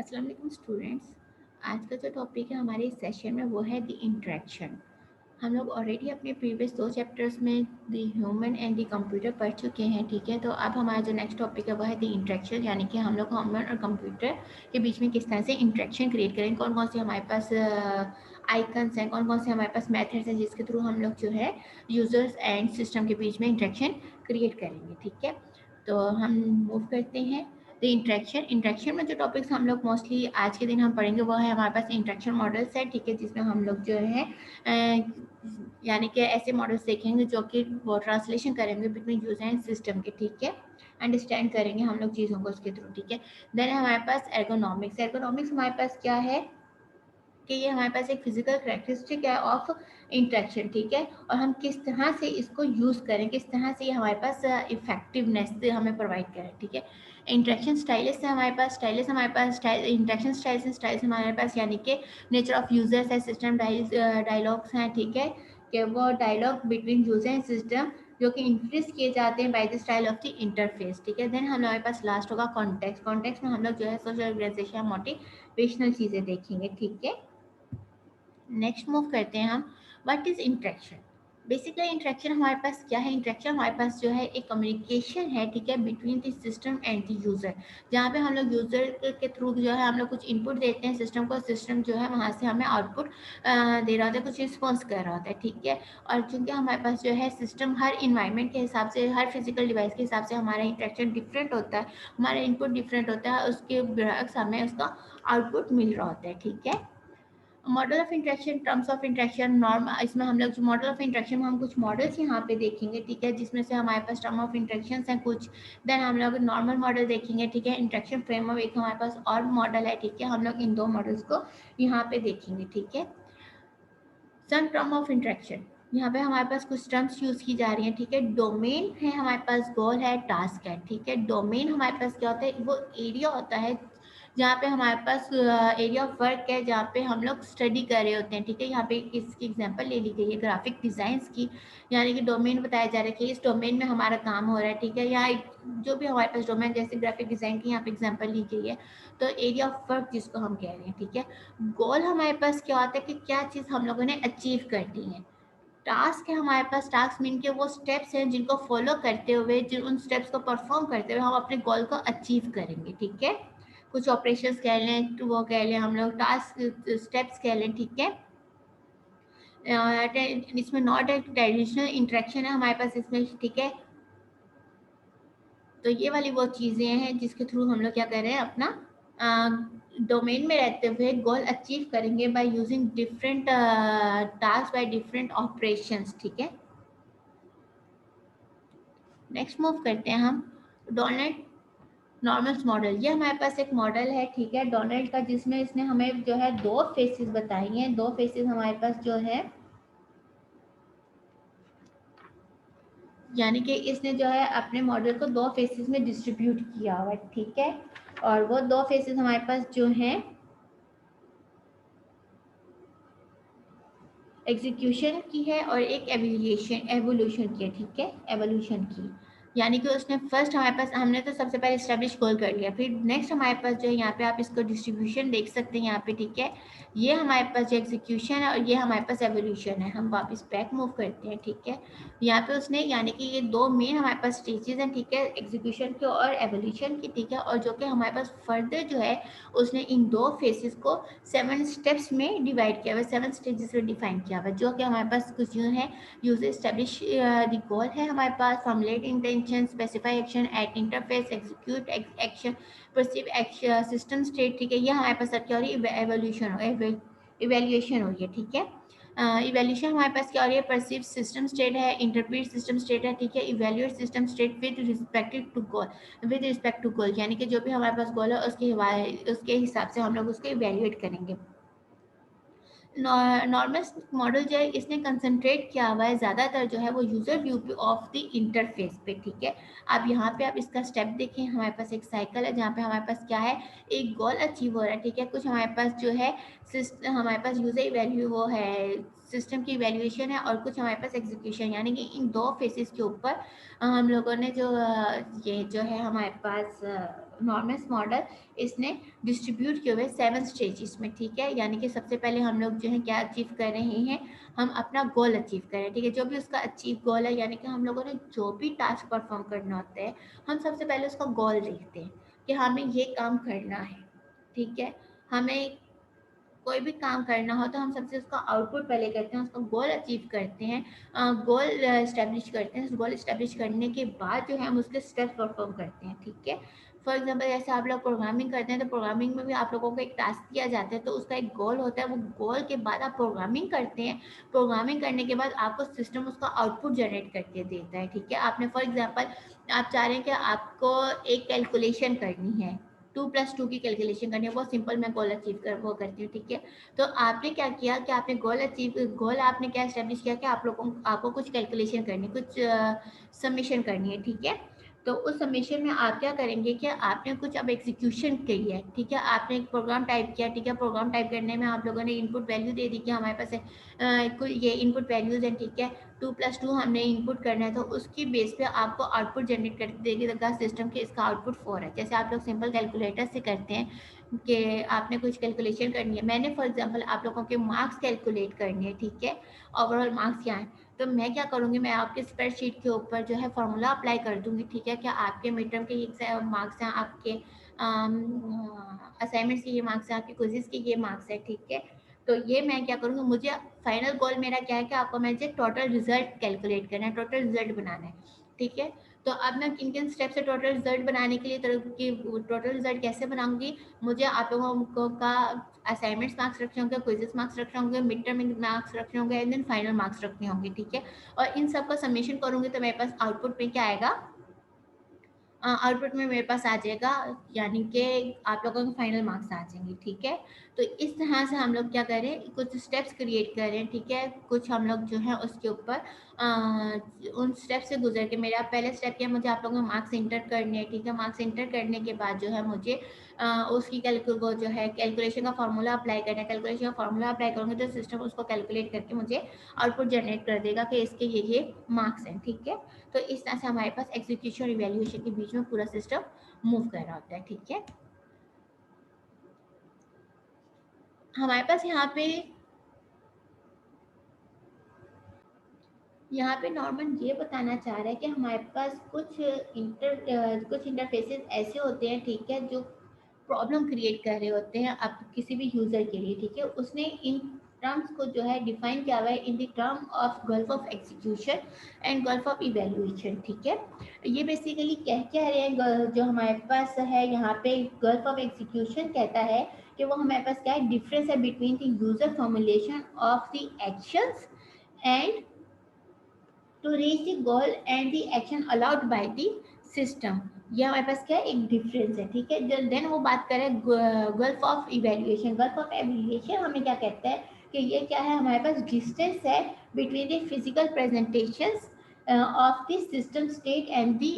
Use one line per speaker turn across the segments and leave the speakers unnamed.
अस्सलाम वालेकुम स्टूडेंट्स। आज का जो टॉपिक है हमारे इस सेशन में वो है द इंटरेक्शन। हम लोग ऑलरेडी अपने प्रीवियस 2 चैप्टर्स में the human and the computer पढ़ चुके हैं, ठीक है। तो अब हमारा जो नेक्स्ट टॉपिक है वो है द इंटरेक्शन, यानी कि हम लोग ह्यूमन और कंप्यूटर के बीच में किस तरह से इंटरेक्शन क्रिएट करें, कौन कौन से हमारे पास आइकन्स हैं, कौन कौन से हमारे पास मेथड्स हैं जिसके थ्रू हम लोग जो है यूजर्स एंड सिस्टम के बीच में इंटरेक्शन क्रिएट करेंगे, ठीक है। तो हम मूव करते हैं द इंटरेक्शन में जो टॉपिक्स हम लोग मोस्टली आज के दिन हम पढ़ेंगे वो है हमारे पास इंटरेक्शन मॉडल्स है, ठीक है, जिसमें हम लोग जो है यानी कि ऐसे मॉडल्स देखेंगे जो कि वो ट्रांसलेशन करेंगे बिटवीन यूजर एंड सिस्टम के, ठीक है। अंडरस्टैंड करेंगे हम लोग चीज़ों को उसके थ्रू, ठीक है। देन हमारे पास एर्गोनॉमिक्स हमारे पास क्या है कि ये हमारे पास एक फिजिकल करेक्टरिस्टिक है ऑफ इंटरेक्शन, ठीक है। और हम किस तरह से इसको यूज़ करें, किस तरह से ये हमारे पास इफेक्टिवनेस हमें प्रोवाइड करें, ठीक है। इंटरेक्शन स्टाइलिस्ट है हमारे पास इंटरेक्शन स्टाइल्स हमारे पास, यानी कि नेचर ऑफ यूजर्स है, सिस्टम डायलॉग्स हैं, ठीक है, कि वो dialogue between user and system जो कि इंट्रोड्यूस किए जाते हैं by the style of the interface, ठीक है। देन हमारे पास लास्ट होगा कॉन्टेक्स्ट में हम लोग जो है सोशल ऑर्गेनाइजेशन मोटिवेशनल चीज़ें देखेंगे, ठीक है। नेक्स्ट मूव करते हैं हम what is interaction. Basically interaction हमारे पास क्या है, इंटरेक्शन हमारे पास जो है एक कम्युनिकेशन है, ठीक है, between the system and the user, जहाँ पे हम लोग यूज़र के थ्रू जो है हम लोग कुछ इनपुट देते हैं सिस्टम को, सिस्टम जो है वहाँ से हमें आउटपुट दे रहा होता है, कुछ रिस्पॉन्स कर रहा होता है, ठीक है। और चूँकि हमारे पास जो है सिस्टम हर इन्वायरमेंट के हिसाब से, हर फिजिकल डिवाइस के हिसाब से हमारा इंटरेक्शन डिफरेंट होता है, हमारा इनपुट डिफरेंट होता है, उसके बरअक्स हमें उसका आउटपुट मिल रहा होता है, ठीक है। Model of interaction, terms of interaction, norm, इसमें हम लोग जो मॉडल ऑफ इंटरेक्शन में हम कुछ मॉडल्स यहाँ पे देखेंगे, ठीक है, जिसमें से हमारे पास टर्म ऑफ इंटरेक्शन हैं कुछ। देन हम लोग नॉर्मल मॉडल देखेंगे, ठीक है। इंटरेक्शन फ्रेमवर्क एक हमारे पास और मॉडल है, ठीक है। हम लोग इन 2 मॉडल्स को यहाँ पे देखेंगे, ठीक है। सम टर्म ऑफ इंटरेक्शन, यहाँ पे हमारे पास कुछ टर्म्स यूज की जा रही हैं, ठीक है। डोमेन है हमारे पास, गोल है, टास्क है, ठीक है। डोमेन हमारे पास क्या होता है, वो एरिया होता है जहाँ पे हमारे पास एरिया ऑफ वर्क है, जहाँ पे हम लोग स्टडी कर रहे होते हैं, ठीक है। यहाँ पे इसकी एग्जांपल ले ली गई है ग्राफिक डिजाइंस की, यानी कि डोमेन बताया जा रहा है कि इस डोमेन में हमारा काम हो रहा है, ठीक है। यहाँ जो भी हमारे पास डोमेन जैसे ग्राफिक डिजाइन की यहाँ पे एग्जांपल ली गई है, तो एरिया ऑफ वर्क जिसको हम कह रहे हैं, ठीक है। गोल हमारे पास क्या होता है कि क्या चीज़ हम लोगों ने अचीव करनी है। टास्क है हमारे पास, टास्क मीन के वो स्टेप्स हैं जिनको फॉलो करते हुए, जिन उन स्टेप्स को परफॉर्म करते हुए हम अपने गोल को अचीव करेंगे, ठीक है। कुछ ऑपरेशंस कह लें, तो वो कह लें हम लोग टास्क स्टेप्स कह लें, ठीक है। इसमें नॉट एक ट्रेडिशनल इंटरेक्शन है हमारे पास इसमें, ठीक है। तो ये वाली वो चीज़ें हैं जिसके थ्रू हम लोग क्या कर रहे हैं, अपना डोमेन में रहते हुए गोल अचीव करेंगे by using different task by different operations, ठीक है। नेक्स्ट मूव करते हैं हम डोनाल्ड नॉर्मल्स मॉडल। ये हमारे पास एक मॉडल है, ठीक है, डोनाल्ड का, जिसमें इसने हमें जो है 2 फेसेस बताई हैं। 2 फेसेस हमारे पास जो है, यानी कि इसने जो है अपने मॉडल को 2 फेसेस में डिस्ट्रीब्यूट किया हुआ है, ठीक है। और वो 2 फेसेस हमारे पास जो हैं एग्जीक्यूशन की है और एक एवोल्यूशन की है, ठीक है, एवोल्यूशन की। यानी कि उसने फर्स्ट हमारे पास, हमने तो सबसे पहले स्टैब्लिश गोल कर लिया, फिर नेक्स्ट हमारे पास जो है यहाँ पे आप इसको डिस्ट्रीब्यूशन देख सकते हैं यहाँ पे, ठीक है। ये हमारे पास जो एग्जीक्यूशन है और ये हमारे पास एवोल्यूशन है। हम वापस बैक मूव करते हैं, ठीक है। यहाँ पे उसने, यानी कि ये 2 मेन हमारे पास स्टेजेस हैं, ठीक है, एग्जीक्यूशन की और एवोल्यूशन की, ठीक है। और जो कि हमारे पास फर्दर जो है उसने इन 2 फेसेस को 7 स्टेप्स में डिवाइड किया हुआ, 7 स्टेजेस में डिफाइन किया हुआ, जो कि हमारे पास कुछ जो है यूज एस्टेब्लिश द गोल है हमारे पास, formulate intention, specify action, at interface, execute action, perceive action, system state, ठीक है। ये हमारे पास क्या हो रही है, इवेल्युएशन हो रही है, ठीक है। इवेल्यूशन हमारे पास क्या हो रही है, परसीव सिस्टम स्टेट है, इंटरप्रेट सिस्टम स्टेट है, ठीक है, evaluate system state with respect to goal, यानी कि जो भी हमारे पास गोल है उसके हिसाब से हम लोग उसको इवेल्युएट करेंगे। नॉर्मल मॉडल जो है इसने कंसंट्रेट किया हुआ है ज़्यादातर जो है वो user view of the interface पे, ठीक है। अब यहाँ पे आप इसका स्टेप देखें, हमारे पास एक साइकिल है जहाँ पे हमारे पास क्या है, एक गोल अचीव हो रहा है, ठीक है। कुछ हमारे पास जो है हमारे पास यूज़र वैल्यू वो है सिस्टम की इवैल्यूएशन है और कुछ हमारे पास एग्जीक्यूशन, यानी कि इन दो फेसेस के ऊपर हम लोगों ने जो ये जो है हमारे पास नॉर्मस मॉडल इसने डिस्ट्रीब्यूट किए हुए 7 स्टेजेस में, ठीक है। यानी कि सबसे पहले हम लोग जो है क्या अचीव कर रहे हैं, हम अपना गोल अचीव कर रहे हैं, ठीक है। जो भी उसका अचीव गोल है, यानी कि हम लोगों ने जो भी टास्क परफॉर्म करना होता है, हम सबसे पहले उसका गोल देखते हैं कि हमें ये काम करना है, ठीक है। हमें कोई भी काम करना हो तो हम सबसे उसका आउटपुट पहले करते हैं, उसका गोल अचीव करते हैं, गोल इस्टेब्लिश करते हैं। गोल इस्टेब्लिश करने के बाद जो है हम उसके स्टेप्स परफॉर्म करते हैं, ठीक है। फॉर एग्जांपल जैसे आप लोग प्रोग्रामिंग करते हैं तो प्रोग्रामिंग में भी आप लोगों को एक टास्क दिया जाता है, तो उसका एक गोल होता है, वो गोल के बाद आप प्रोग्रामिंग करते हैं। प्रोग्रामिंग करने के बाद आपको सिस्टम उसका आउटपुट जनरेट करके देता है, ठीक है। आपने फॉर एग्जाम्पल आप चाह रहे हैं कि आपको एक कैलकुलेशन करनी है, 2+2 की कैलकुलेशन करनी है, बहुत सिंपल मैं गोल अचीव कर वो करती हूँ, ठीक है। तो आपने क्या किया कि आपने गोल आपने क्या एस्टेब्लिश किया कि आपको कुछ कैलकुलेशन करनी है, कुछ समेशन करनी है, ठीक है। तो उस समेशन में आप क्या करेंगे कि आपने कुछ अब एग्जीक्यूशन की है, ठीक है। आपने एक प्रोग्राम टाइप किया, ठीक है। प्रोग्राम टाइप करने में आप लोगों ने इनपुट वैल्यू दे दी कि हमारे पास कोई ये इनपुट वैल्यूज हैं, ठीक है। 2+2 हमने इनपुट करना है, तो उसकी बेस पे आपको आउटपुट जनरेट करके देगा सिस्टम के इसका आउटपुट 4 है। जैसे आप लोग सिंपल कैलकुलेटर से करते हैं कि आपने कुछ कैलकुलेशन करनी है, मैंने फॉर एग्जांपल आप लोगों के मार्क्स कैलकुलेट करनी है, ठीक है। ओवरऑल मार्क्स क्या है, तो मैं क्या करूँगी, मैं आपके स्प्रेडशीट के ऊपर जो है फार्मूला अप्लाई कर दूँगी, ठीक है। क्या आपके मिड टर्म के ये मार्क्स हैं, आपके असाइनमेंट्स के ये मार्क्स हैं, आपके क्विज़ेस के ये मार्क्स हैं, ठीक है। तो ये मैं क्या करूँगी, मुझे फाइनल गोल मेरा क्या है कि आपको मुझे टोटल रिजल्ट कैलकुलेट करना है, टोटल रिजल्ट बनाना है, ठीक है। तो अब मैं किन किन स्टेप से टोटल रिजल्ट बनाने के लिए कि टोटल रिजल्ट कैसे बनाऊंगी, मुझे आप लोगों को का असाइनमेंट्स मार्क्स रखने होंगे, क्विजेस मार्क्स रखने होंगे, मिड टर्म मार्क्स रखने होंगे एंड देन फाइनल मार्क्स रखने होंगे, ठीक है। और इन सब का समेशन करूंगी तो मेरे पास आउटपुट में क्या आएगा, आउटपुट में मेरे पास आ जाएगा, यानी कि आप लोगों के फाइनल मार्क्स आ जाएंगे, ठीक है। तो इस तरह से हम लोग क्या करें, कुछ स्टेप्स क्रिएट करें, ठीक है। कुछ हम लोग जो है उसके ऊपर उन स्टेप से गुजर के, मेरा पहले स्टेप क्या, मुझे आप लोगों को मार्क्स इंटर करने हैं, ठीक है। मार्क्स इंटर करने के बाद जो है मुझे उसकी वो जो है कैलकुलेशन का फार्मूला अप्लाई करना है। कैलकुलेशन का फार्मूला अप्लाई करूँगी तो सिस्टम उसको कैलकुलेट करके मुझे आउटपुट जनरेट कर देगा कि इसके ये मार्क्स हैं, ठीक है। तो इस तरह से हमारे पास एग्जीक्यूशन और इवैल्यूएशन के बीच में पूरा सिस्टम मूव कर रहा होता है, ठीक है। हमारे पास यहाँ पे नॉर्मन ये बताना चाह रहा है कि हमारे पास कुछ इंटरफेसेस ऐसे होते हैं, ठीक है, जो प्रॉब्लम क्रिएट कर रहे होते हैं अब किसी भी यूज़र के लिए, ठीक है। उसने इन टर्म्स को जो है डिफाइन किया हुआ है in the term of gulf of execution and gulf of evaluation, ठीक है। ये बेसिकली क्या रहे हैं, जो हमारे पास है यहाँ पे गल्फ ऑफ एग्जीक्यूशन कहता है कि वो हमारे पास क्या है, डिफरेंस है between the user formulation of the actions and to reach the goal and the action allowed by the system. ये हमारे पास क्या है, एक डिफरेंस है, ठीक है। देन वो बात करें gulf of evaluation. Gulf of evaluation हमें क्या कहता है कि ये क्या है, हमारे पास डिस्टेंस है between the physical presentations of the system state and the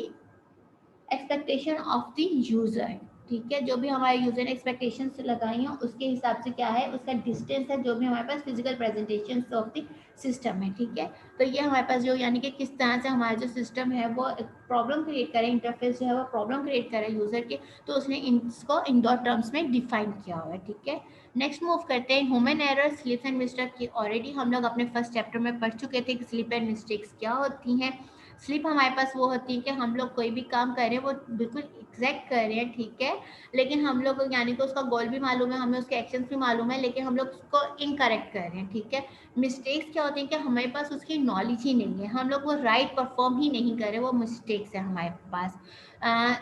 expectation of the user, ठीक है। जो भी हमारे यूजर ने एक्सपेक्टेशंस लगाई हैं उसके हिसाब से क्या है, उसका डिस्टेंस है जो भी हमारे पास physical presentation of the system है, ठीक है। तो ये हमारे पास जो यानी कि किस तरह से हमारा जो सिस्टम है वो प्रॉब्लम क्रिएट करे, इंटरफेस जो है वो प्रॉब्लम क्रिएट करे यूजर के, तो उसने इसको इन दो टर्म्स में डिफाइन किया हुआ है, ठीक है। नेक्स्ट मूव करते हैं human error, slip and mistake की। ऑलरेडी हम लोग अपने फर्स्ट चैप्टर में पढ़ चुके थे कि स्लिप एंड मिस्टेक्स क्या होती हैं। स्लिप हमारे पास वो होती है कि हम लोग कोई भी काम कर रहे हैं वो बिल्कुल एग्जैक्ट कर रहे हैं, ठीक है, लेकिन हम लोग यानी कि उसका गोल भी मालूम है, हमें उसके एक्शंस भी मालूम है, लेकिन हम लोग उसको इनकरेक्ट कर रहे हैं, ठीक है। मिस्टेक्स क्या होती हैं कि हमारे पास उसकी नॉलेज ही नहीं है, हम लोग वो राइट परफॉर्म ही नहीं कर रहे, वो मिस्टेक्स है हमारे पास।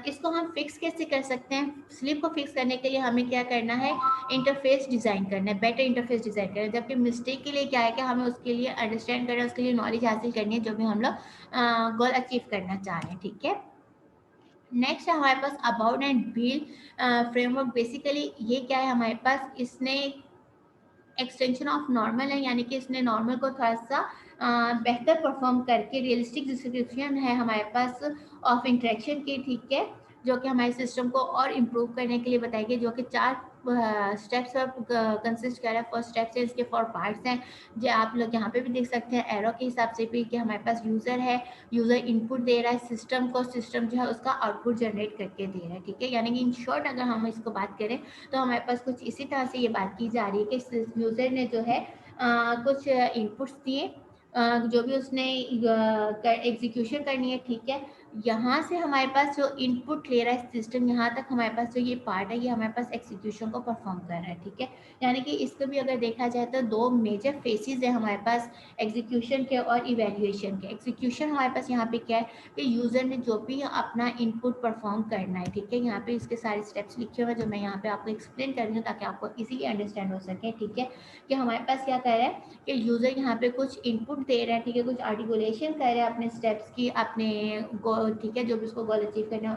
इसको हम फिक्स कैसे कर सकते हैं, स्लिप को फिक्स करने के लिए हमें क्या करना है, इंटरफेस डिज़ाइन करना है, बेटर इंटरफेस डिज़ाइन करना है। जबकि मिस्टेक के लिए क्या है कि हमें उसके लिए अंडरस्टैंड करना है, उसके लिए नॉलेज हासिल करनी है जो भी हम लोग गोल अचीव करना चाह रहे हैं, ठीक है। नेक्स्ट है हमारे पास about and build framework. Basically ये क्या है, हमारे पास इसने एक्सटेंशन ऑफ नॉर्मल है, यानी कि इसने नॉर्मल को थोड़ा सा बेहतर परफॉर्म करके रियलिस्टिक डिस्क्रिप्शन है हमारे पास ऑफ इंटरेक्शन की, ठीक है, जो कि हमारे सिस्टम को और इम्प्रूव करने के लिए बताएगी, जो कि 4 स्टेप्स कंसिस्ट कर रहा है। फर्स्ट स्टेप से इसके 4 पार्ट्स हैं, जो आप लोग यहाँ पे भी देख सकते हैं एरो के हिसाब से भी, कि हमारे पास यूज़र है, यूज़र इनपुट दे रहा है सिस्टम को, सिस्टम जो है उसका आउटपुट जनरेट करके दे रहा है, ठीक है। यानी कि इन शॉर्ट अगर हम इसको बात करें तो हमारे पास कुछ इसी तरह से ये बात की जा रही है कि यूज़र ने जो है कुछ इनपुट्स दिए, जो भी उसने एग्जीक्यूशन करनी है, ठीक है। यहाँ से हमारे पास जो इनपुट ले रहा है सिस्टम, यहाँ तक हमारे पास जो ये पार्ट है, ये हमारे पास एग्जीक्यूशन को परफॉर्म कर रहा है, ठीक है। यानी कि इसको भी अगर देखा जाए तो 2 मेजर फेसेस है हमारे पास, एग्जीक्यूशन के और इवैल्यूएशन के। एग्जीक्यूशन हमारे पास यहाँ पे क्या है कि यूज़र ने जो भी अपना इनपुट परफॉर्म करना है, ठीक है। यहाँ पे इसके सारे स्टेप्स लिखे हुए हैं, जो मैं यहाँ पे आपको एक्सप्लेन कर रही हूँ ताकि आपको इजीली अंडरस्टैंड हो सके, ठीक है। कि हमारे पास क्या कर रहा है कि यूज़र यहाँ पे कुछ इनपुट दे रहा है, ठीक है, कुछ आर्टिकुलेशन कर रहा है अपने स्टेप्स की, अपने गोल, ठीक है, जो भी उसको गोल अचीव करना है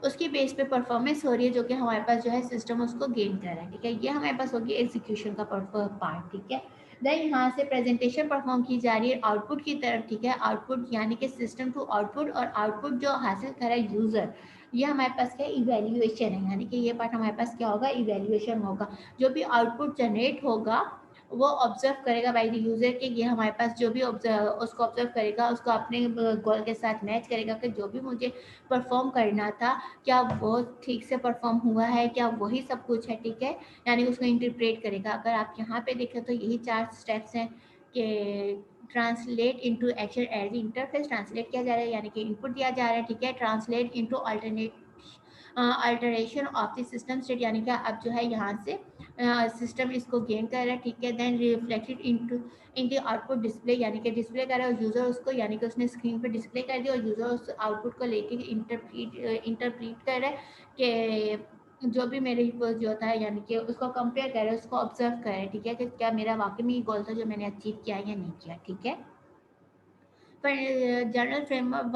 उसकी बेस पे परफॉर्मेंस हो रही है, जो कि हमारे पास जो है सिस्टम उसको गेन कर रहा है, ठीक है। ये हमारे पास होगी एग्जीक्यूशन का पार्ट, ठीक है। देन यहाँ से प्रेजेंटेशन परफॉर्म की जा रही है आउटपुट की तरफ, ठीक है। आउटपुट यानी कि सिस्टम टू आउटपुट, और आउटपुट जो हासिल कर रहा है यूज़र, ये हमारे पास क्या इवैल्यूएशन है, यानी कि ये पार्ट हमारे पास क्या होगा, इवैल्यूएशन होगा। जो भी आउटपुट जनरेट होगा वो ऑब्जर्व करेगा बाय द यूज़र के, ये हमारे पास जो भी उसको ऑब्जर्व करेगा, उसको अपने गोल के साथ मैच करेगा कि जो भी मुझे परफॉर्म करना था, क्या वो ठीक से परफॉर्म हुआ है, क्या वही सब कुछ है, ठीक है। यानी उसको इंटरप्रेट करेगा। अगर आप यहाँ पे देखें तो यही 4 स्टेप्स हैं कि translate into action as interface, translate किया जा रहा है यानी कि इनपुट दिया जा रहा है, ठीक है। Translate into alteration of the system state, यानी कि अब जो है यहाँ से सिस्टम इसको गेन कर रहा है, ठीक है। Then reflected in the output display, यानी कि डिस्प्ले कर रहा है और यूज़र उसको, यानी कि उसने स्क्रीन पे डिस्प्ले कर दिया और यूज़र उस आउटपुट को लेके इंटरप्रीट कर रहा है कि जो भी मेरे जो था, यानी कि उसको कंपेयर कर रहा है, उसको ऑब्जर्व कर रहा है, ठीक है, कि क्या मेरा वाकई में ये गोल था जो मैंने अचीव किया या नहीं किया, ठीक है। General framework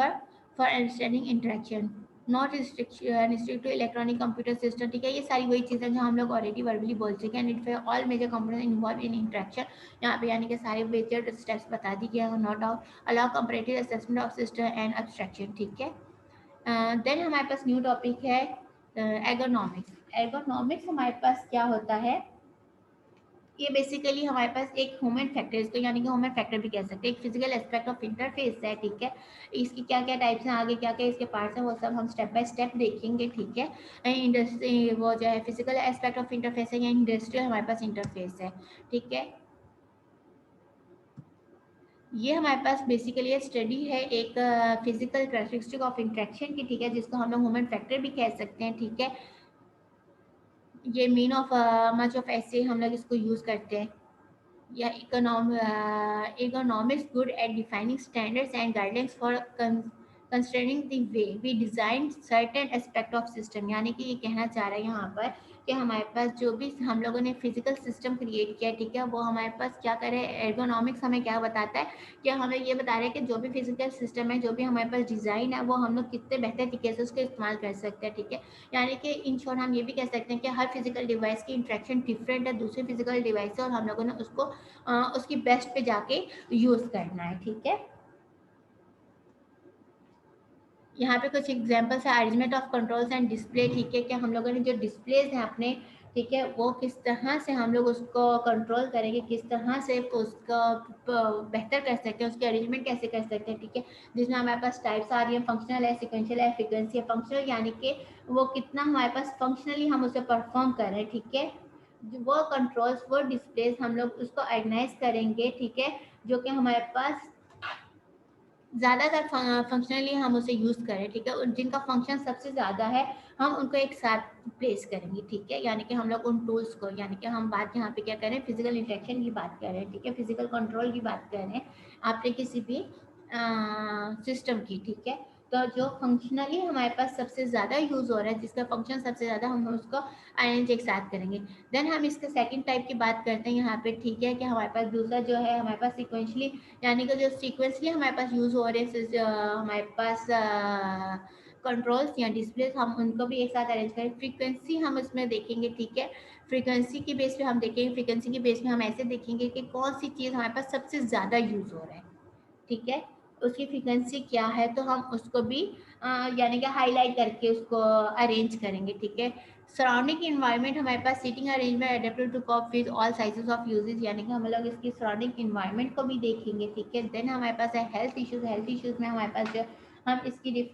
for understanding interaction, not restrict to electronic computer system, ठीक है। ये सारी वही चीज़ें जो हम लोग ऑलरेडी वर्बली बोल चुके हैं। It all major component involve in interaction, यहाँ पे यानी कि सारे मेजर स्टेप्स बता दी गए हैं। Note out allow comparative assessment of system and abstraction, ठीक है। देन हमारे पास न्यू टॉपिक है एर्गोनॉमिक्स। एर्गोनॉमिक्स हमारे पास क्या होता है, ये बेसिकली हमारे पास एक ह्यूमन फैक्टर, इसको यानी कि ह्यूमन फैक्टर भी कह सकते हैं, एक फिजिकल एस्पेक्ट ऑफ इंटरफेस है, ठीक है। इसकी क्या क्या टाइप्स हैं, आगे क्या क्या इसके पार्ट्स हैं, वो सब हम स्टेप बाय स्टेप देखेंगे, ठीक है। इंडस्ट्री वो जो है फिजिकल एस्पेक्ट ऑफ इंटरफेस है या इंडस्ट्रियल हमारे पास इंटरफेस है, ठीक है। ये हमारे पास बेसिकली स्टडी है एक फिजिकल कैरेक्टरिस्टिक ऑफ इंट्रैक्शन की, ठीक है, जिसको हम लोग ह्यूमन फैक्टर भी कह सकते हैं, ठीक है। ये मीन ऑफ मच ऑफ ऐसे हम लोग इसको यूज़ करते हैं। या economics good at defining standards and guidelines for constraining the way we design certain aspect of system, यानी कि ये कहना चाह रहा है यहाँ पर कि हमारे पास जो भी हम लोगों ने फिजिकल सिस्टम क्रिएट किया, ठीक है, वो हमारे पास क्या करे, एर्गोनॉमिक्स हमें क्या बताता है कि हमें ये बता रहा है कि जो भी फिजिकल सिस्टम है, जो भी हमारे पास डिज़ाइन है, वो हम लोग कितने बेहतर तरीके से उसको इस्तेमाल कर सकते हैं, ठीक है। यानी कि इन शॉर्ट हम ये भी कह सकते हैं कि हर फिजिकल डिवाइस की इंट्रैक्शन डिफरेंट है दूसरे फिजिकल डिवाइस से, और हम लोगों ने उसको उसकी बेस्ट पे जाके यूज़ करना है, ठीक है। यहाँ पे कुछ एग्जांपल्स है, arrangement of controls and display, ठीक है, कि हम लोगों ने जो डिस्प्लेज हैं अपने, ठीक है, वो किस तरह से हम लोग उसको कंट्रोल करेंगे, किस तरह से उसको बेहतर कर सकते हैं, उसकी अरेंजमेंट कैसे कर सकते हैं, ठीक है। जिसमें हमारे पास टाइप्स आ रही है, फंक्शनल है, सिक्वेंशियल है, फ्रीक्वेंसी है। फंक्शनल यानी कि वो कितना हमारे पास फंक्शनली हम उसे परफॉर्म कर रहे हैं, ठीक है। वो कंट्रोल्स, वो डिस्प्लेस हम लोग उसको ऑर्गेनाइज करेंगे, ठीक है, जो कि हमारे पास ज़्यादातर फंक्शनली हम उसे यूज़ करें, ठीक है। और जिनका फंक्शन सबसे ज़्यादा है हम उनको एक साथ प्लेस करेंगे, ठीक है। यानी कि हम लोग उन टूल्स को, यानी कि हम बात यहाँ पे क्या कर रहे हैं, फिजिकल इंटरेक्शन की बात कर रहे हैं, ठीक है, फिजिकल कंट्रोल की बात कर रहे हैं आपने किसी भी सिस्टम की, ठीक है। तो जो फंक्शनली हमारे पास सबसे ज़्यादा यूज़ हो रहा है, जिसका फंक्शन सबसे ज़्यादा, हम उसको अरेंज एक साथ करेंगे। देन हम इसके सेकंड टाइप की बात करते हैं यहाँ पे, ठीक है, कि हमारे पास दूसरा जो है हमारे पास सिक्वेंशली, यानी कि जो सीक्वेंसली हमारे पास यूज़ हो रहे हैं हमारे पास कंट्रोल्स या डिस्प्लेस, हम उनको भी एक साथ अरेंज करें। फ्रीक्वेंसी हम इसमें देखेंगे, ठीक है। फ्रीक्वेंसी की बेस पे हम देखेंगे, फ्रीक्वेंसी की बेस पे हम ऐसे देखेंगे कि कौन सी चीज़ हमारे पास सबसे ज़्यादा यूज़ हो रहा है, ठीक है, उसकी फ्रीक्वेंसी क्या है, तो हम उसको भी यानी कि हाईलाइट करके उसको अरेंज करेंगे, ठीक है। सराउंडिंग इन्वायरमेंट हमारे पास seating arrangement adapted to cope with all sizes of uses, यानी कि हम लोग इसकी सराउंडिंग इन्वायरमेंट को भी देखेंगे, ठीक है। देन हमारे पास है हेल्थ इश्यूज। हेल्थ इश्यूज में हमारे पास जो हम इसकी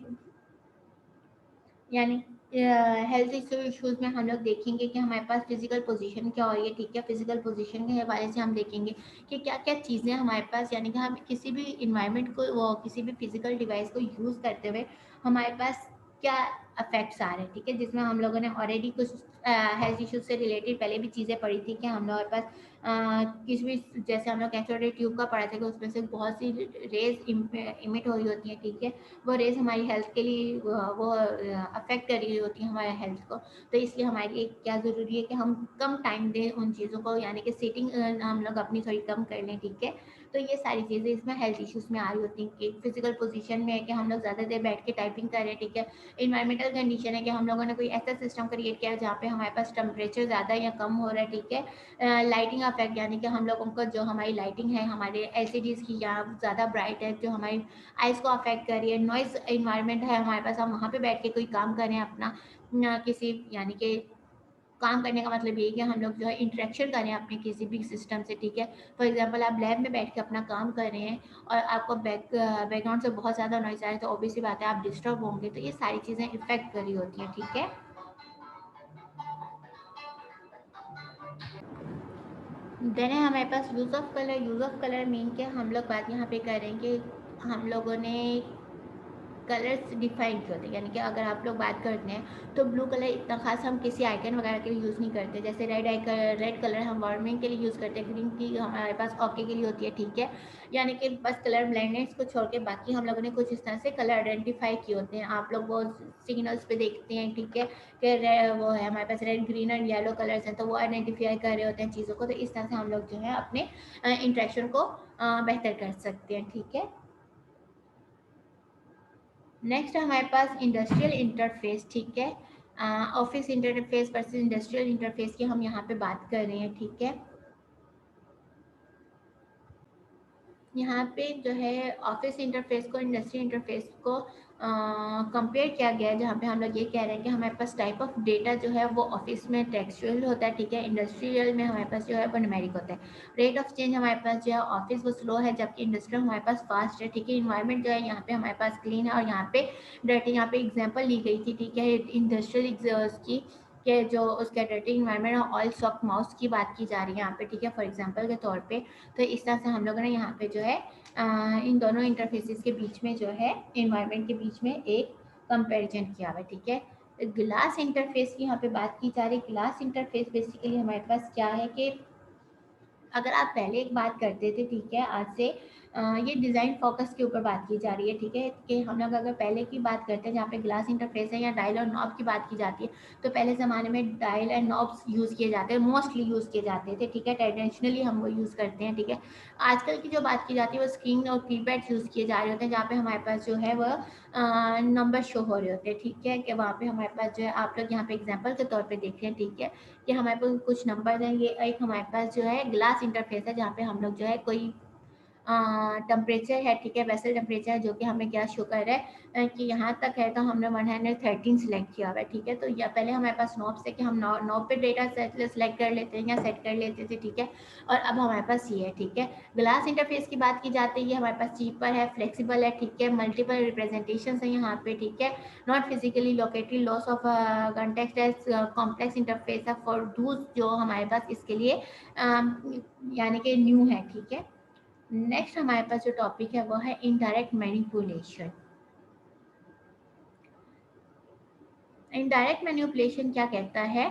यानी हेल्थ इश्यूज में हम लोग देखेंगे कि हमारे पास फिजिकल पोजीशन क्या हो रही है, ठीक है। फिजिकल पोजीशन के हवाले से हम देखेंगे कि क्या क्या चीज़ें हमारे पास, यानी कि हम किसी भी इन्वायरमेंट को वो किसी भी फिजिकल डिवाइस को यूज़ करते हुए हमारे पास क्या इफेक्ट्स आ रहे हैं, ठीक है। जिसमें हम लोगों ने ऑलरेडी कुछ हेल्थ इश्यूज से रिलेटेड पहले भी चीज़ें पढ़ी थी कि हम लोगों के पास किसी भी, जैसे हम लोग कैथोड ट्यूब का पढ़ा था कि उसमें से बहुत सी रेज इमिट हो रही होती हैं, ठीक है। वो रेज हमारी हेल्थ के लिए वो अफेक्ट कर रही होती है हमारे हेल्थ को। तो इसलिए हमारे लिए क्या ज़रूरी है कि हम कम टाइम दें उन चीज़ों को, यानी कि सीटिंग हम लोग अपनी थोड़ी कम कर लें, ठीक है। तो ये सारी चीज़ें इसमें हेल्थ इश्यूज़ में आ रही होती हैं कि फिजिकल पोजीशन में है कि हम लोग ज़्यादा देर बैठ के टाइपिंग कर रहे हैं, ठीक है। इन्वायरमेंटल कंडीशन है कि हम लोगों ने कोई ऐसा सिस्टम क्रिएट किया है जहाँ पे हमारे पास टेम्परेचर ज़्यादा या कम हो रहा है, ठीक है। लाइटिंग अफेक्ट, यानी कि हम लोगों को जो हमारी लाइटिंग है हमारे एलसीडीज़ की या ज़्यादा ब्राइट है जो हमारी आइज़ को अफेक्ट कर रही है। नॉइज़ इन्वायरमेंट है हमारे पास, हम वहाँ पे बैठ के कोई काम करें अपना किसी, यानी कि काम करने का मतलब ये है कि हम लोग जो है इंटरेक्शन करें अपने किसी भी सिस्टम से, ठीक है। फॉर एग्जांपल आप लैब में बैठ के अपना काम कर रहे हैं और आपको बैकग्राउंड से बहुत ज़्यादा नॉइज़ आ रहा है, तो ऑब्वियसली बात है आप डिस्टर्ब होंगे। तो ये सारी चीज़ें इफेक्ट कर रही होती हैं, ठीक है। देन है हमारे पास use of colour. Use of colour mean के हम लोग बात यहाँ पे करेंगे, हम लोगों ने कलर्स डिफाइन किए होते हैं, यानी कि अगर आप लोग बात करते हैं तो ब्लू कलर इतना खास हम किसी आइकन वगैरह के लिए यूज़ नहीं करते। जैसे रेड कलर हम वार्मिंग के लिए यूज़ करते हैं, ग्रीन की हमारे पास ओके के लिए होती है, ठीक है। यानी कि बस कलर ब्लाइंडनेस को छोड़ के बाकी हम लोगों ने कुछ इस तरह से कलर आइडेंटिफाई किए होते हैं। आप लोग वो सिग्नल्स पे देखते हैं, ठीक है, कि वो है हमारे पास red green and yellow colours हैं, तो वो आइडेंटिफाई कर रहे होते हैं चीज़ों को। तो इस तरह से हम लोग जो है अपने इंट्रैक्शन को बेहतर कर सकते हैं, ठीक है। नेक्स्ट हमारे पास इंडस्ट्रियल इंटरफेस, ठीक है। Office interface versus industrial interface की हम यहाँ पे बात कर रहे हैं, ठीक है। यहाँ पे जो है ऑफिस इंटरफेस को इंडस्ट्री इंटरफेस को कंपेयर किया गया है, जहाँ पे हम लोग ये कह रहे हैं कि हमारे पास टाइप ऑफ डेटा जो है वो ऑफिस में टेक्सचुअल होता है, ठीक है। इंडस्ट्रियल में हमारे पास जो है वो न्यूमेरिक होता है। रेट ऑफ चेंज हमारे पास जो है ऑफिस वो स्लो है, जबकि इंडस्ट्रियल हमारे पास फास्ट है, ठीक है। इन्वायरमेंट जो है यहाँ पे हमारे पास क्लीन है और यहाँ पे डर्टी। यहाँ पे एग्जाम्पल ली गई थी, ठीक है, इंडस्ट्रियल की के जो उसके डर्टी इन्वायरमेंट और ऑयल सॉक माउस की बात की जा रही है यहाँ पे, ठीक है, फॉर एग्जाम्पल के तौर पे। तो इस तरह से हम लोगों ने यहाँ पे जो है इन दोनों इंटरफेसेस के बीच में जो है इन्वायरमेंट के बीच में एक कंपैरिजन किया हुआ है, ठीक है। ग्लास इंटरफेस की यहाँ पे बात की जा रही है। ग्लास इंटरफेस बेसिकली हमारे पास क्या है कि अगर आप पहले एक बात करते थे, ठीक है, आज से ये डिज़ाइन फोकस के ऊपर बात की जा रही है, ठीक है, कि हम लोग अगर पहले की बात करते हैं जहाँ पे ग्लास इंटरफेस है या डायल और नॉब की बात की जाती है, तो पहले ज़माने में डायल एंड नॉब्स यूज़ किए जाते हैं, मोस्टली यूज़ किए जाते थे, ठीक है। ट्रेडिशनली हम वो यूज़ करते हैं, ठीक है। आजकल की जो बात की जाती है वो स्क्रीन और कीपैड्स यूज़ किए जा रहे होते हैं, जहाँ पे हमारे पास जो है वह नंबर शो हो रहे होते हैं, ठीक है, कि वहाँ पे हमारे पास जो है आप लोग यहाँ पे एग्जाम्पल के तौर पर देख रहे हैं, ठीक है, कि हमारे पास कुछ नंबर हैं। ये एक हमारे पास जो है ग्लास इंटरफेस है, जहाँ पे हम लोग जो है कोई टेम्परेचर है, ठीक है, वेसल टेम्परेचर है, जो कि हमें क्या शो कर रहा है कि यहाँ तक है तो हमने 113 सिलेक्ट किया हुआ है, ठीक है। तो या पहले हमारे पास नॉब से कि हम नॉब पे डेटा सेलेक्ट कर लेते हैं या सेट कर लेते थे, ठीक है, और अब हमारे पास ये है, ठीक है। ग्लास इंटरफेस की बात की जाती है, ये हमारे पास चीपर है, फ्लेक्सिबल है, ठीक है, मल्टीपल रिप्रेजेंटेशन है यहाँ पे, ठीक है, not physically located, loss of context as complex interface है फॉर दूस जो हमारे पास इसके लिए यानी कि न्यू है, ठीक है। नेक्स्ट हमारे पास जो टॉपिक है वो है इनडायरेक्ट मैनिपुलेशन। इनडायरेक्ट मैनिपुलेशन क्या कहता है,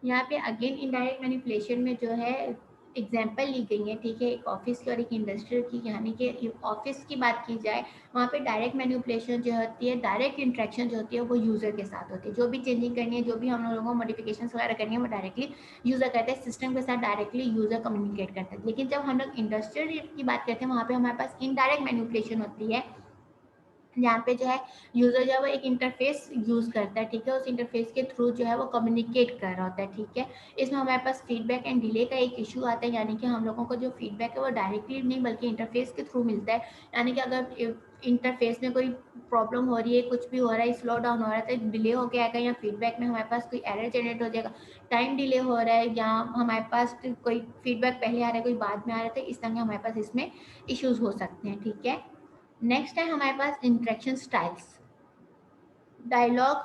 यहाँ पे अगेन इनडायरेक्ट मैनिपुलेशन में जो है एग्जाम्पल ली गई है, ठीक है, एक ऑफिस की और एक इंडस्ट्रियल की। यानी कि ऑफिस की बात की जाए, वहाँ पे डायरेक्ट मैनिपुलेशन जो होती है, डायरेक्ट इंट्रैक्शन जो होती है वो यूज़र के साथ होती है। जो भी चेंजिंग करनी है, जो भी हम लोगों को मॉडिफिकेशन वगैरह करनी है, वो डायरेक्टली यूज़र करते हैं, सिस्टम के साथ डायरेक्टली यूज़र कम्युनिकेट करता है। लेकिन जब हम लोग इंडस्ट्रियल की बात करते हैं, वहाँ पर हमारे पास इनडायरेक्ट मैनिपुलेशन होती है, यहाँ पे जो है यूज़र जो है वो एक इंटरफेस यूज़ करता है, ठीक है? उस इंटरफेस के थ्रू जो है वो कम्युनिकेट कर रहा होता है, ठीक है? इसमें हमारे पास फीडबैक एंड डिले का एक इश्यू आता है, यानी कि हम लोगों को जो फीडबैक है वो डायरेक्टली नहीं बल्कि इंटरफेस के थ्रू मिलता है। यानी कि अगर इंटरफेस में कोई प्रॉब्लम हो रही है, कुछ भी हो रहा है, स्लो डाउन हो रहा है तो डिले होके आएगा, या फीडबैक में हमारे पास कोई एरर जनरेट हो जाएगा, टाइम डिले हो रहा है, या हमारे पास कोई फीडबैक पहले आ रहा है, कोई बाद में आ रहा है, तो इस तरह के हमारे पास इसमें इश्यूज़ हो सकते हैं, ठीक है? नेक्स्ट है हमारे पास interaction styles, dialogue,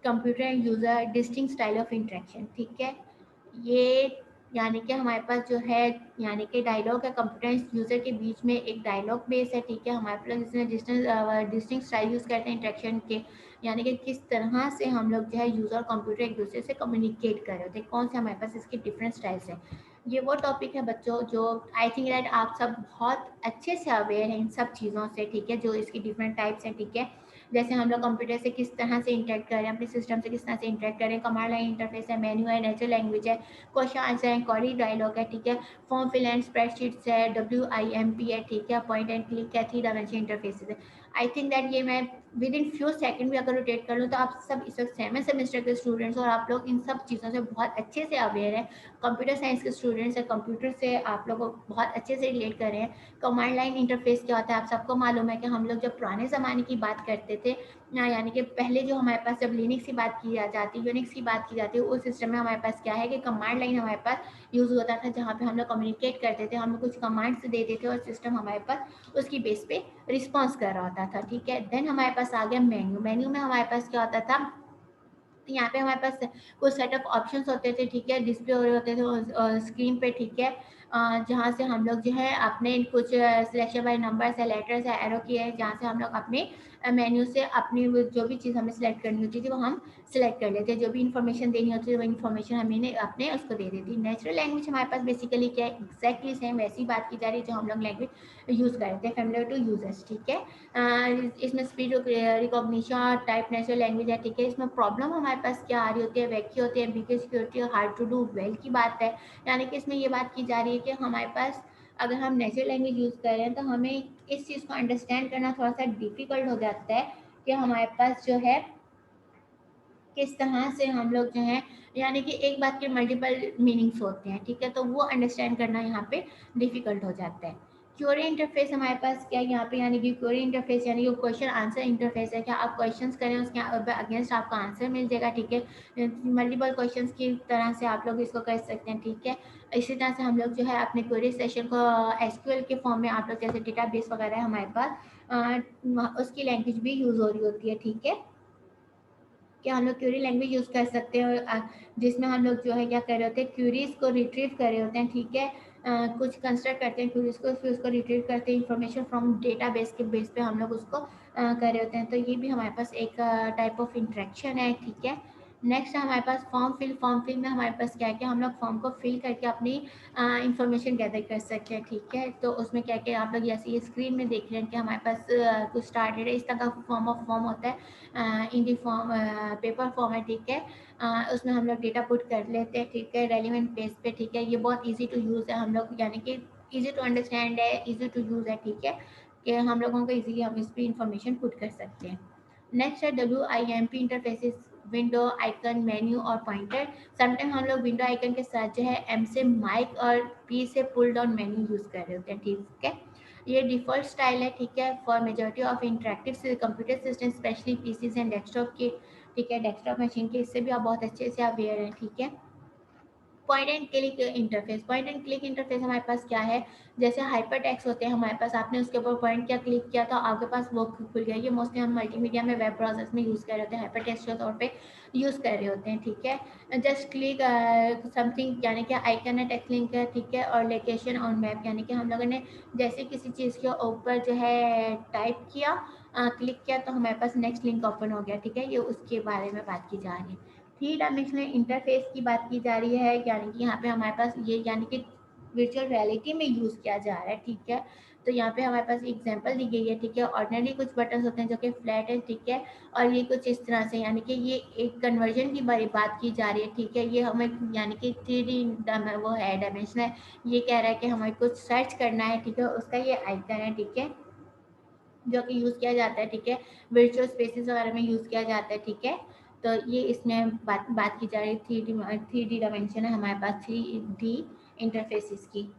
computer and user, distinct style of interaction, ठीक है? ये यानी कि हमारे पास जो है, यानी कि डायलॉग है कंप्यूटर एंड यूज़र के बीच में एक डायलॉग बेस है, ठीक है? हमारे पास इसमें डिस्टिंक्ट स्टाइल यूज़ करते हैं इंटरेक्शन के, यानी कि किस तरह से हम लोग जो है यूज़र और कंप्यूटर एक दूसरे से कम्युनिकेट कर रहे होते हैं, कौन से हमारे पास इसके डिफरेंट स्टाइल्स हैं। ये वो टॉपिक है बच्चों जो आई थिंक दैट आप सब बहुत अच्छे से अवेयर हैं इन सब चीज़ों से, ठीक है? जो इसकी डिफरेंट टाइप्स हैं, ठीक है? जैसे हम लोग कंप्यूटर से किस तरह से इंटरेक्ट कर रहे हैं, अपने सिस्टम से किस तरह से इंटरेक्ट कर रहे हैं, कमांड लाइन इंटरफेस है, मेन्यू है, नेचुरल लैंग्वेज है, क्वेश्चन आंसर है, क्वेरी डायलॉग है, ठीक है? फॉर्म फिल एंड स्प्रेडशीट्स है, WIMP है, ठीक है? पॉइंट एंड क्लिक है, 3 डायमेंशन इंटरफेसेस है। आई थिंक दैट ये मैं विद इन फ्यू सेकंड भी अगर रोटेट कर लूँ तो आप सब इस वक्त 7th सेमेस्टर के स्टूडेंट्स और आप लोग इन सब चीज़ों से बहुत अच्छे से अवेयर हैं। कंप्यूटर साइंस के स्टूडेंट्स हैं, कंप्यूटर से आप लोग बहुत अच्छे से रिलेट कर रहे हैं। कमांड लाइन इंटरफेस क्या होता है आप सबको मालूम है कि हम लोग जब पुराने ज़माने की बात करते थे, यानी कि पहले जो हमारे पास जब लिनक्स की बात की जाती है, यूनिक्स की बात की जाती है, उस सिस्टम में हमारे पास क्या है कि कमांड लाइन हमारे पास यूज़ होता था, जहाँ पे हम लोग कम्युनिकेट करते थे, हम कुछ कमांड्स देते थे और सिस्टम हमारे पास उसकी बेस पे रिस्पॉन्स कर रहा होता था, ठीक है? देन हमारे पास आ गया मेन्यू। मेन्यू में हमारे पास क्या होता था, तो यहाँ पे हमारे पास कुछ सेट ऑफ ऑप्शंस होते थे, ठीक है? डिस्प्ले हो रहे होते थे स्क्रीन पे, ठीक है? जहाँ से हम लोग जो है अपने कुछ सिलेक्शन बाय नंबर्स है, लेटर्स है, एरो की है, जहाँ से हम लोग अपने मेन्यू से अपनी जो भी चीज़ हमें सेलेक्ट करनी होती थी वो हम सेलेक्ट कर लेते, जो भी इन्फॉर्मेशन देनी होती थी वो इन्फॉर्मेशन हमें अपने उसको दे देती। नेचुरल लैंग्वेज हमारे पास बेसिकली क्या है, एग्जैक्टली सेम वैसी बात की जा रही है जो हम लोग लैंग्वेज यूज़ करते हैं, फेमिलियर टू यूजर्स, ठीक है? इसमें speed recognition type natural language है, ठीक है? इसमें प्रॉब्लम हमारे पास क्या आ रही होती है, वैकी होती है, एम्बिग्यूअस होती है, हार्ड टू डू वेल की बात है। यानी कि इसमें ये बात की जा रही है कि हमारे पास अगर हम नेचुरल लैंग्वेज यूज़ कर रहे हैं तो हमें इस चीज़ को अंडरस्टैंड करना थोड़ा सा डिफिकल्ट हो जाता है कि हमारे पास जो है किस तरह से हम लोग जो है, यानी कि एक बात के मल्टीपल मीनिंग्स होते हैं, ठीक है? तो वो अंडरस्टैंड करना यहाँ पे डिफिकल्ट हो जाता है। क्वेरी इंटरफेस हमारे पास क्या है यहाँ पे, यानी कि क्वेरी इंटरफेस यानी कि क्वेश्चन आंसर इंटरफेस है। क्या आप क्वेश्चंस करें उसके अगेंस्ट आपका आंसर मिल जाएगा, ठीक है? मल्टीपल क्वेश्चंस की तरह से आप लोग इसको कर सकते हैं, ठीक है? इसी तरह से हम लोग जो है अपने क्वेरी सेशन को SQL के फॉर्म में आप लोग जैसे डेटाबेस वगैरह है हमारे पास, उसकी लैंग्वेज भी यूज़ हो रही होती है, ठीक है? कि हम लोग क्यूरी लैंग्वेज यूज़ कर सकते हैं, और जिसमें हम लोग जो है क्या कर रहे होते हैं, क्यूरीज को रिट्रीव कर रहे होते हैं, ठीक है? कुछ कंस्ट्रक्ट करते हैं क्यूरीज को, फिर उसको रिट्रीव करते हैं इंफॉर्मेशन फ्रॉम डेटाबेस के बेस पे हम लोग उसको कर रहे होते हैं। तो ये भी हमारे पास एक टाइप ऑफ इंटरेक्शन है, ठीक है? नेक्स्ट है हमारे पास फॉर्म फिल में हमारे पास क्या है कि हम लोग फॉर्म को फिल करके अपनी इंफॉर्मेशन गैदर कर सकते हैं, ठीक है? तो उसमें क्या क्या आप लोग जैसे ये स्क्रीन में देख रहे हैं कि हमारे पास कुछ स्टार्टेड है, इस तरह का फॉर्म होता है, इन दी फॉर्म पेपर फॉर्म है, ठीक है? उसमें हम लोग डेटा पुट कर लेते हैं, ठीक है? रेलिवेंट पेज पे, ठीक है? ये बहुत ईजी टू यूज़ है, हम लोग यानी कि ईजी टू अंडरस्टैंड है, ईजी टू यूज़ है, ठीक है? कि हम लोगों को ईजिली हम इस पर इंफॉर्मेशन पुट कर सकते हैं। नेक्स्ट है WIMP interfaces, window icon, menu और पॉइंटर। समटाइम हम लोग विंडो आइकन के साथ जो है M से माइक और P से पुल डाउन मेन्यू यूज़ कर रहे होते हैं, ठीक है? ये डिफ़ॉल्ट स्टाइल है, ठीक है? For majority of interactive computer system specially PCs and desktop के, ठीक है? डेस्कटॉप मशीन के, इससे भी आप बहुत अच्छे से अवेयर हैं, ठीक है? Point and click interface, point and click interface हमारे पास क्या है, जैसे हाइपर टेक्स्ट होते हैं हमारे पास, आपने उसके ऊपर पॉइंट किया, क्लिक किया तो आपके पास वो खुल गया। ये मोस्टली हम मल्टीमीडिया में वेब ब्राउजर्स में यूज़ कर रहे होते हैं, हाइपर टेक्स्ट के तौर पे यूज़ कर रहे होते हैं, ठीक है? जस्ट क्लिक समथिंग यानी कि आइकन है, टेक्स्ट लिंक है, ठीक है? और लोकेशन ऑन मैप यानी कि हम लोगों ने जैसे किसी चीज़ के ऊपर जो है टाइप किया, क्लिक किया तो हमारे पास नेक्स्ट लिंक ओपन हो गया, ठीक है? ये उसके बारे में बात की जा रही है। 3 डायमेंशनल इंटरफेस की बात की जा रही है, यानी कि यहाँ पे हमारे पास ये यानी कि वर्चुअल रियलिटी में यूज़ किया जा रहा है, ठीक है? तो यहाँ पे हमारे पास एग्जांपल दी गई है, ठीक है? ऑर्डिनरी कुछ बटन्स होते हैं जो कि फ्लैट है, ठीक है? और ये कुछ इस तरह से, यानी कि ये एक कन्वर्जन की बात की जा रही है, ठीक है? ये हमें यानी कि 3D वो है डायमेंशनल, ये कह रहा है कि हमें कुछ सर्च करना है, ठीक है? उसका ये आइकन है, ठीक है? जो कि यूज़ किया जाता है, ठीक है, वर्चुअल स्पेसेस वगैरह में यूज़ किया जाता है, ठीक है। तो ये इसमें बात की जा रही है थ्री डी डायमेंशन है हमारे पास, थ्री डी इंटरफेसिस की।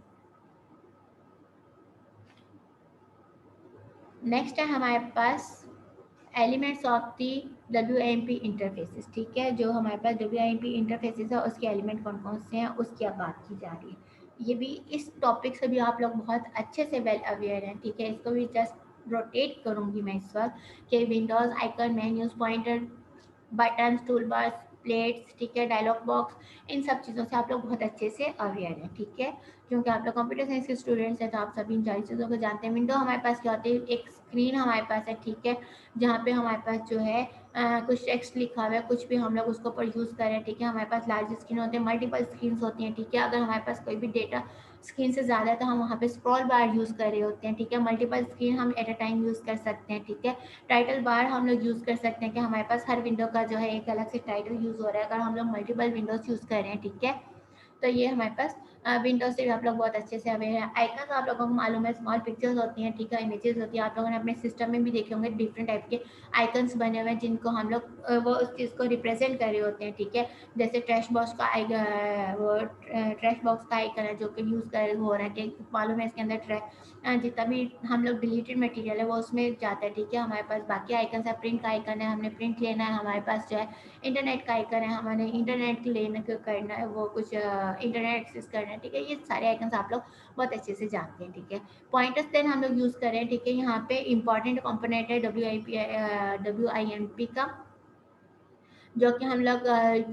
नेक्स्ट है हमारे पास elements of the WIMP interfaces, ठीक है। जो हमारे पास WIMP इंटरफेसेस है उसके एलिमेंट कौन कौन से हैं उसकी अब बात की जा रही है। ये भी इस टॉपिक से भी आप लोग बहुत अच्छे से वेल अवेयर हैं, ठीक है। इसको भी जस्ट रोटेट करूंगी मैं इस वक्त कि Windows icon, menus, pointer, button, tool bars, plates, ठीक है, डायलॉग बॉक्स, इन सब चीज़ों से आप लोग बहुत अच्छे से अवेयर हैं, ठीक है। क्योंकि आप लोग कंप्यूटर साइंस के स्टूडेंट्स हैं तो आप सभी इन सारी चीज़ों को जानते हैं। विंडो हमारे पास क्या होती है, एक स्क्रीन हमारे पास है, ठीक है, जहाँ पे हमारे पास जो है कुछ टेक्स्ट लिखा हुआ है, कुछ भी हम लोग उसको पर यूज़ कर रहे हैं, ठीक है। हमारे पास लार्ज स्क्रीन होते हैं, मल्टीपल स्क्रीन होती हैं, ठीक है। अगर हमारे पास कोई भी डेटा स्क्रीन से ज़्यादा है तो हम वहाँ पे स्क्रॉल बार यूज़ कर रहे होते हैं, ठीक है। मल्टीपल स्क्रीन हम एट अ टाइम यूज़ कर सकते हैं, ठीक है। टाइटल बार हम लोग यूज़ कर सकते हैं कि हमारे पास हर विंडो का जो है एक अलग से टाइटल यूज़ हो रहा है, अगर हम लोग मल्टीपल विंडोज़ यूज़ कर रहे हैं, ठीक है। तो ये हमारे पास विंडोज से भी आप लोग बहुत अच्छे से अवेयर है। आइकन्स आप लोगों को मालूम है, स्मॉल पिक्चर्स होती हैं, ठीक है, इमेजेस होती है। आप लोगों ने अपने सिस्टम में भी देखे होंगे डिफरेंट टाइप के आइकन्स बने हुए हैं जिनको हम लोग वो उस चीज़ को रिप्रेजेंट कर रहे होते हैं, ठीक है। जैसे ट्रैश बॉक्स का वो ट्रैश बॉक्स का आइकन है जो कि यूज़ कर हो रहा है कि मालूम है इसके अंदर जितना भी हम लोग डिलीटेड मटेरियल है वो उसमें जाता है, ठीक है। हमारे पास बाकी आइकन्स है, प्रिंट का आइकन है, हमने प्रिंट लेना है। हमारे पास जो है इंटरनेट का आइकन है, हमारे इंटरनेट लेने को करना है, वो कुछ इंटरनेट एक्सेस करना है, ठीक है। ये सारे आइकन्स आप लोग बहुत अच्छे से जानते हैं, ठीक है। पॉइंटर्स देन हम लोग यूज़ कर रहे हैं, ठीक है। यहाँ पे इंपॉर्टेंट कंपोनेंट है WIMP का, जो कि हम लोग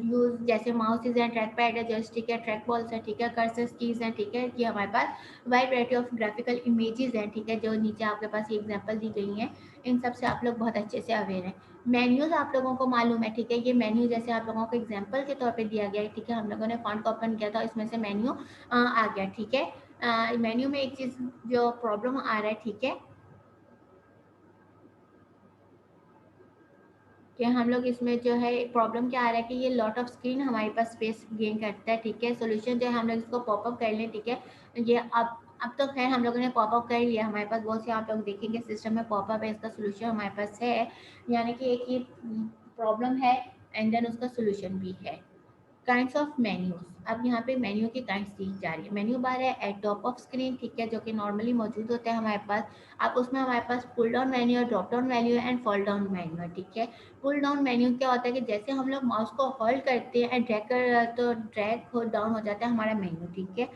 यूज़ जैसे माउसेज हैं, ट्रैक पैड है, जॉयस्टिक है, ट्रैक बॉल्स है, ठीक है, कर्सर कीज़ हैं, ठीक है। कि हमारे पास wide variety of graphical images हैं, ठीक है, जो नीचे आपके पास ये एग्जांपल दी गई हैं। इन सब से आप लोग बहुत अच्छे से अवेयर हैं। मेन्यूज़ आप लोगों को मालूम है, ठीक है। ये मेन्यू जैसे आप लोगों को एग्जाम्पल के तौर पर दिया गया है, ठीक है। हम लोगों ने फॉन्ट को ओपन किया था, इसमें से मेन्यू आ गया, ठीक है। मेन्यू में एक चीज़ जो प्रॉब्लम आ रहा है, ठीक है, कि हम लोग इसमें जो है प्रॉब्लम क्या आ रहा है कि ये लॉट ऑफ स्क्रीन हमारे पास स्पेस गेन करता है, ठीक है। सॉल्यूशन जो है हम लोग इसको पॉपअप कर लें, ठीक है। ये अब तो खैर हम लोगों ने पॉपअप कर लिया, हमारे पास बहुत से आप लोग देखेंगे सिस्टम में पॉपअप है, इसका सोल्यूशन हमारे पास है। यानी कि एक ये प्रॉब्लम है एंड देन उसका सोल्यूशन भी है। काइंड्स ऑफ मेन्यूज, अब यहाँ पे मेन्यू की काइंड्स दी जा रही है। मेन्यू बार है एट टॉप ऑफ स्क्रीन, ठीक है, जो कि नॉर्मली मौजूद होता है हमारे पास। अब उसमें हमारे पास पुल डाउन मेन्यू है, ड्रॉप डाउन मेन्यू है एंड फॉल डाउन मेन्यू है, ठीक है। पुल डाउन मेन्यू क्या होता है कि जैसे हम लोग माउस को होल्ड करते हैं एंड ड्रैग कर तो ड्रैग हो डाउन हो जाता है हमारा मेन्यू, ठीक है।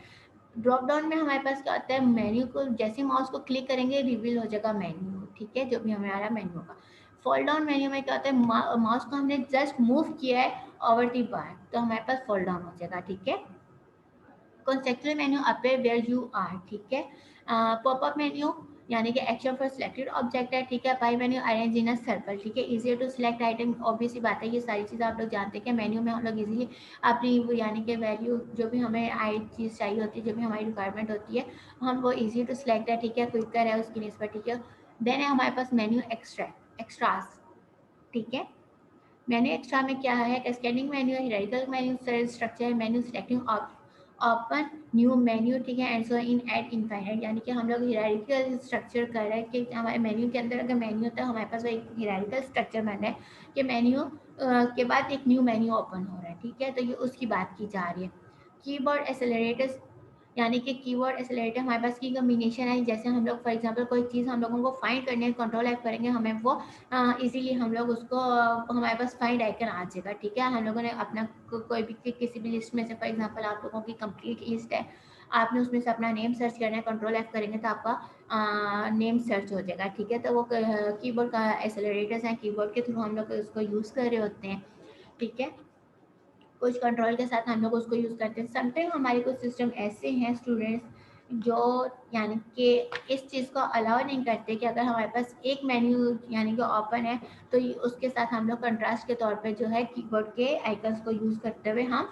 ड्रॉप डाउन में हमारे पास क्या होता है, मेन्यू को जैसे माउस को क्लिक करेंगे रिवील हो जाएगा मेन्यू, ठीक है, जो भी हमारा मेन्यू होगा। फॉल डाउन मेन्यू में क्या होता है, माउस को हमने जस्ट मूव किया है ओवर दी बार तो हमारे पास फॉल डाउन हो जाएगा, ठीक है। Contextual menu appear where you are, ठीक है। पॉपअप मेन्यू यानी कि एक्शन फॉर सिलेक्टेड ऑब्जेक्ट है, ठीक है। Pie menu arrange in a circle, ठीक है, easier to select item, obvious सी बात है, ये सारी चीज़ें आप लोग जानते हैं कि मेन्यू में हम लोग इजीली अपनी वो यानी कि वैल्यू जो भी हमें आई चीज़ चाहिए होती है, जो भी हमारी रिक्वायरमेंट होती है, हम वो इजी टू सिलेक्ट है, ठीक है, क्विकर है उसकी निस्बत, ठीक है। देन है हमारे पास मेन्यू एक्स्ट्रास, ठीक है। मेन्यू एक्स्ट्रा में क्या है, cascading menu, hierarchical menu structure, menu selecting open new menu, ठीक है, and so in eight infinite, यानी कि हम लोग हियरार्किकल स्ट्रक्चर कर रहे हैं कि हमारे मेन्यू के अंदर अगर मेन्यू होता है हमारे पास वो एक हियरार्किकल स्ट्रक्चर बना है कि मेन्यू के बाद एक न्यू मेन्यू ओपन हो रहा है, ठीक है। तो ये उसकी बात की जा रही है। कीबोर्ड एक्सेलरेटर्स यानी कि कीवर्ड एक्सेलरेटर हमारे पास की कॉम्बिनेशन है, जैसे हम लोग फॉर एग्जांपल कोई चीज़ हम लोगों को फाइंड करनी है, कंट्रोल एफ करेंगे हमें वो इजीली हम लोग उसको हमारे पास फाइंड आइकन आ जाएगा, ठीक है। हम लोगों ने अपना कोई भी किसी भी लिस्ट में से फॉर एग्जांपल आप लोगों की कंप्लीट लिस्ट है, आपने उसमें से अपना नेम सर्च करना है, कंट्रोल एफ करेंगे तो आपका नेम सर्च हो जाएगा, ठीक है। तो वो कीबोर्ड का एक्सेलरेटर्स हैं, कीबोर्ड के थ्रू हम लोग उसको यूज़ कर रहे होते हैं, ठीक है। कुछ कंट्रोल के साथ हम लोग उसको यूज़ करते हैं। समटाइम हमारे कुछ सिस्टम ऐसे हैं स्टूडेंट्स जो यानी कि इस चीज़ को अलाउ नहीं करते कि अगर हमारे पास एक मेन्यू यानी कि ओपन है तो उसके साथ हम लोग कंट्रास्ट के तौर पे जो है कीबोर्ड के आइकन्स को यूज़ करते हुए हम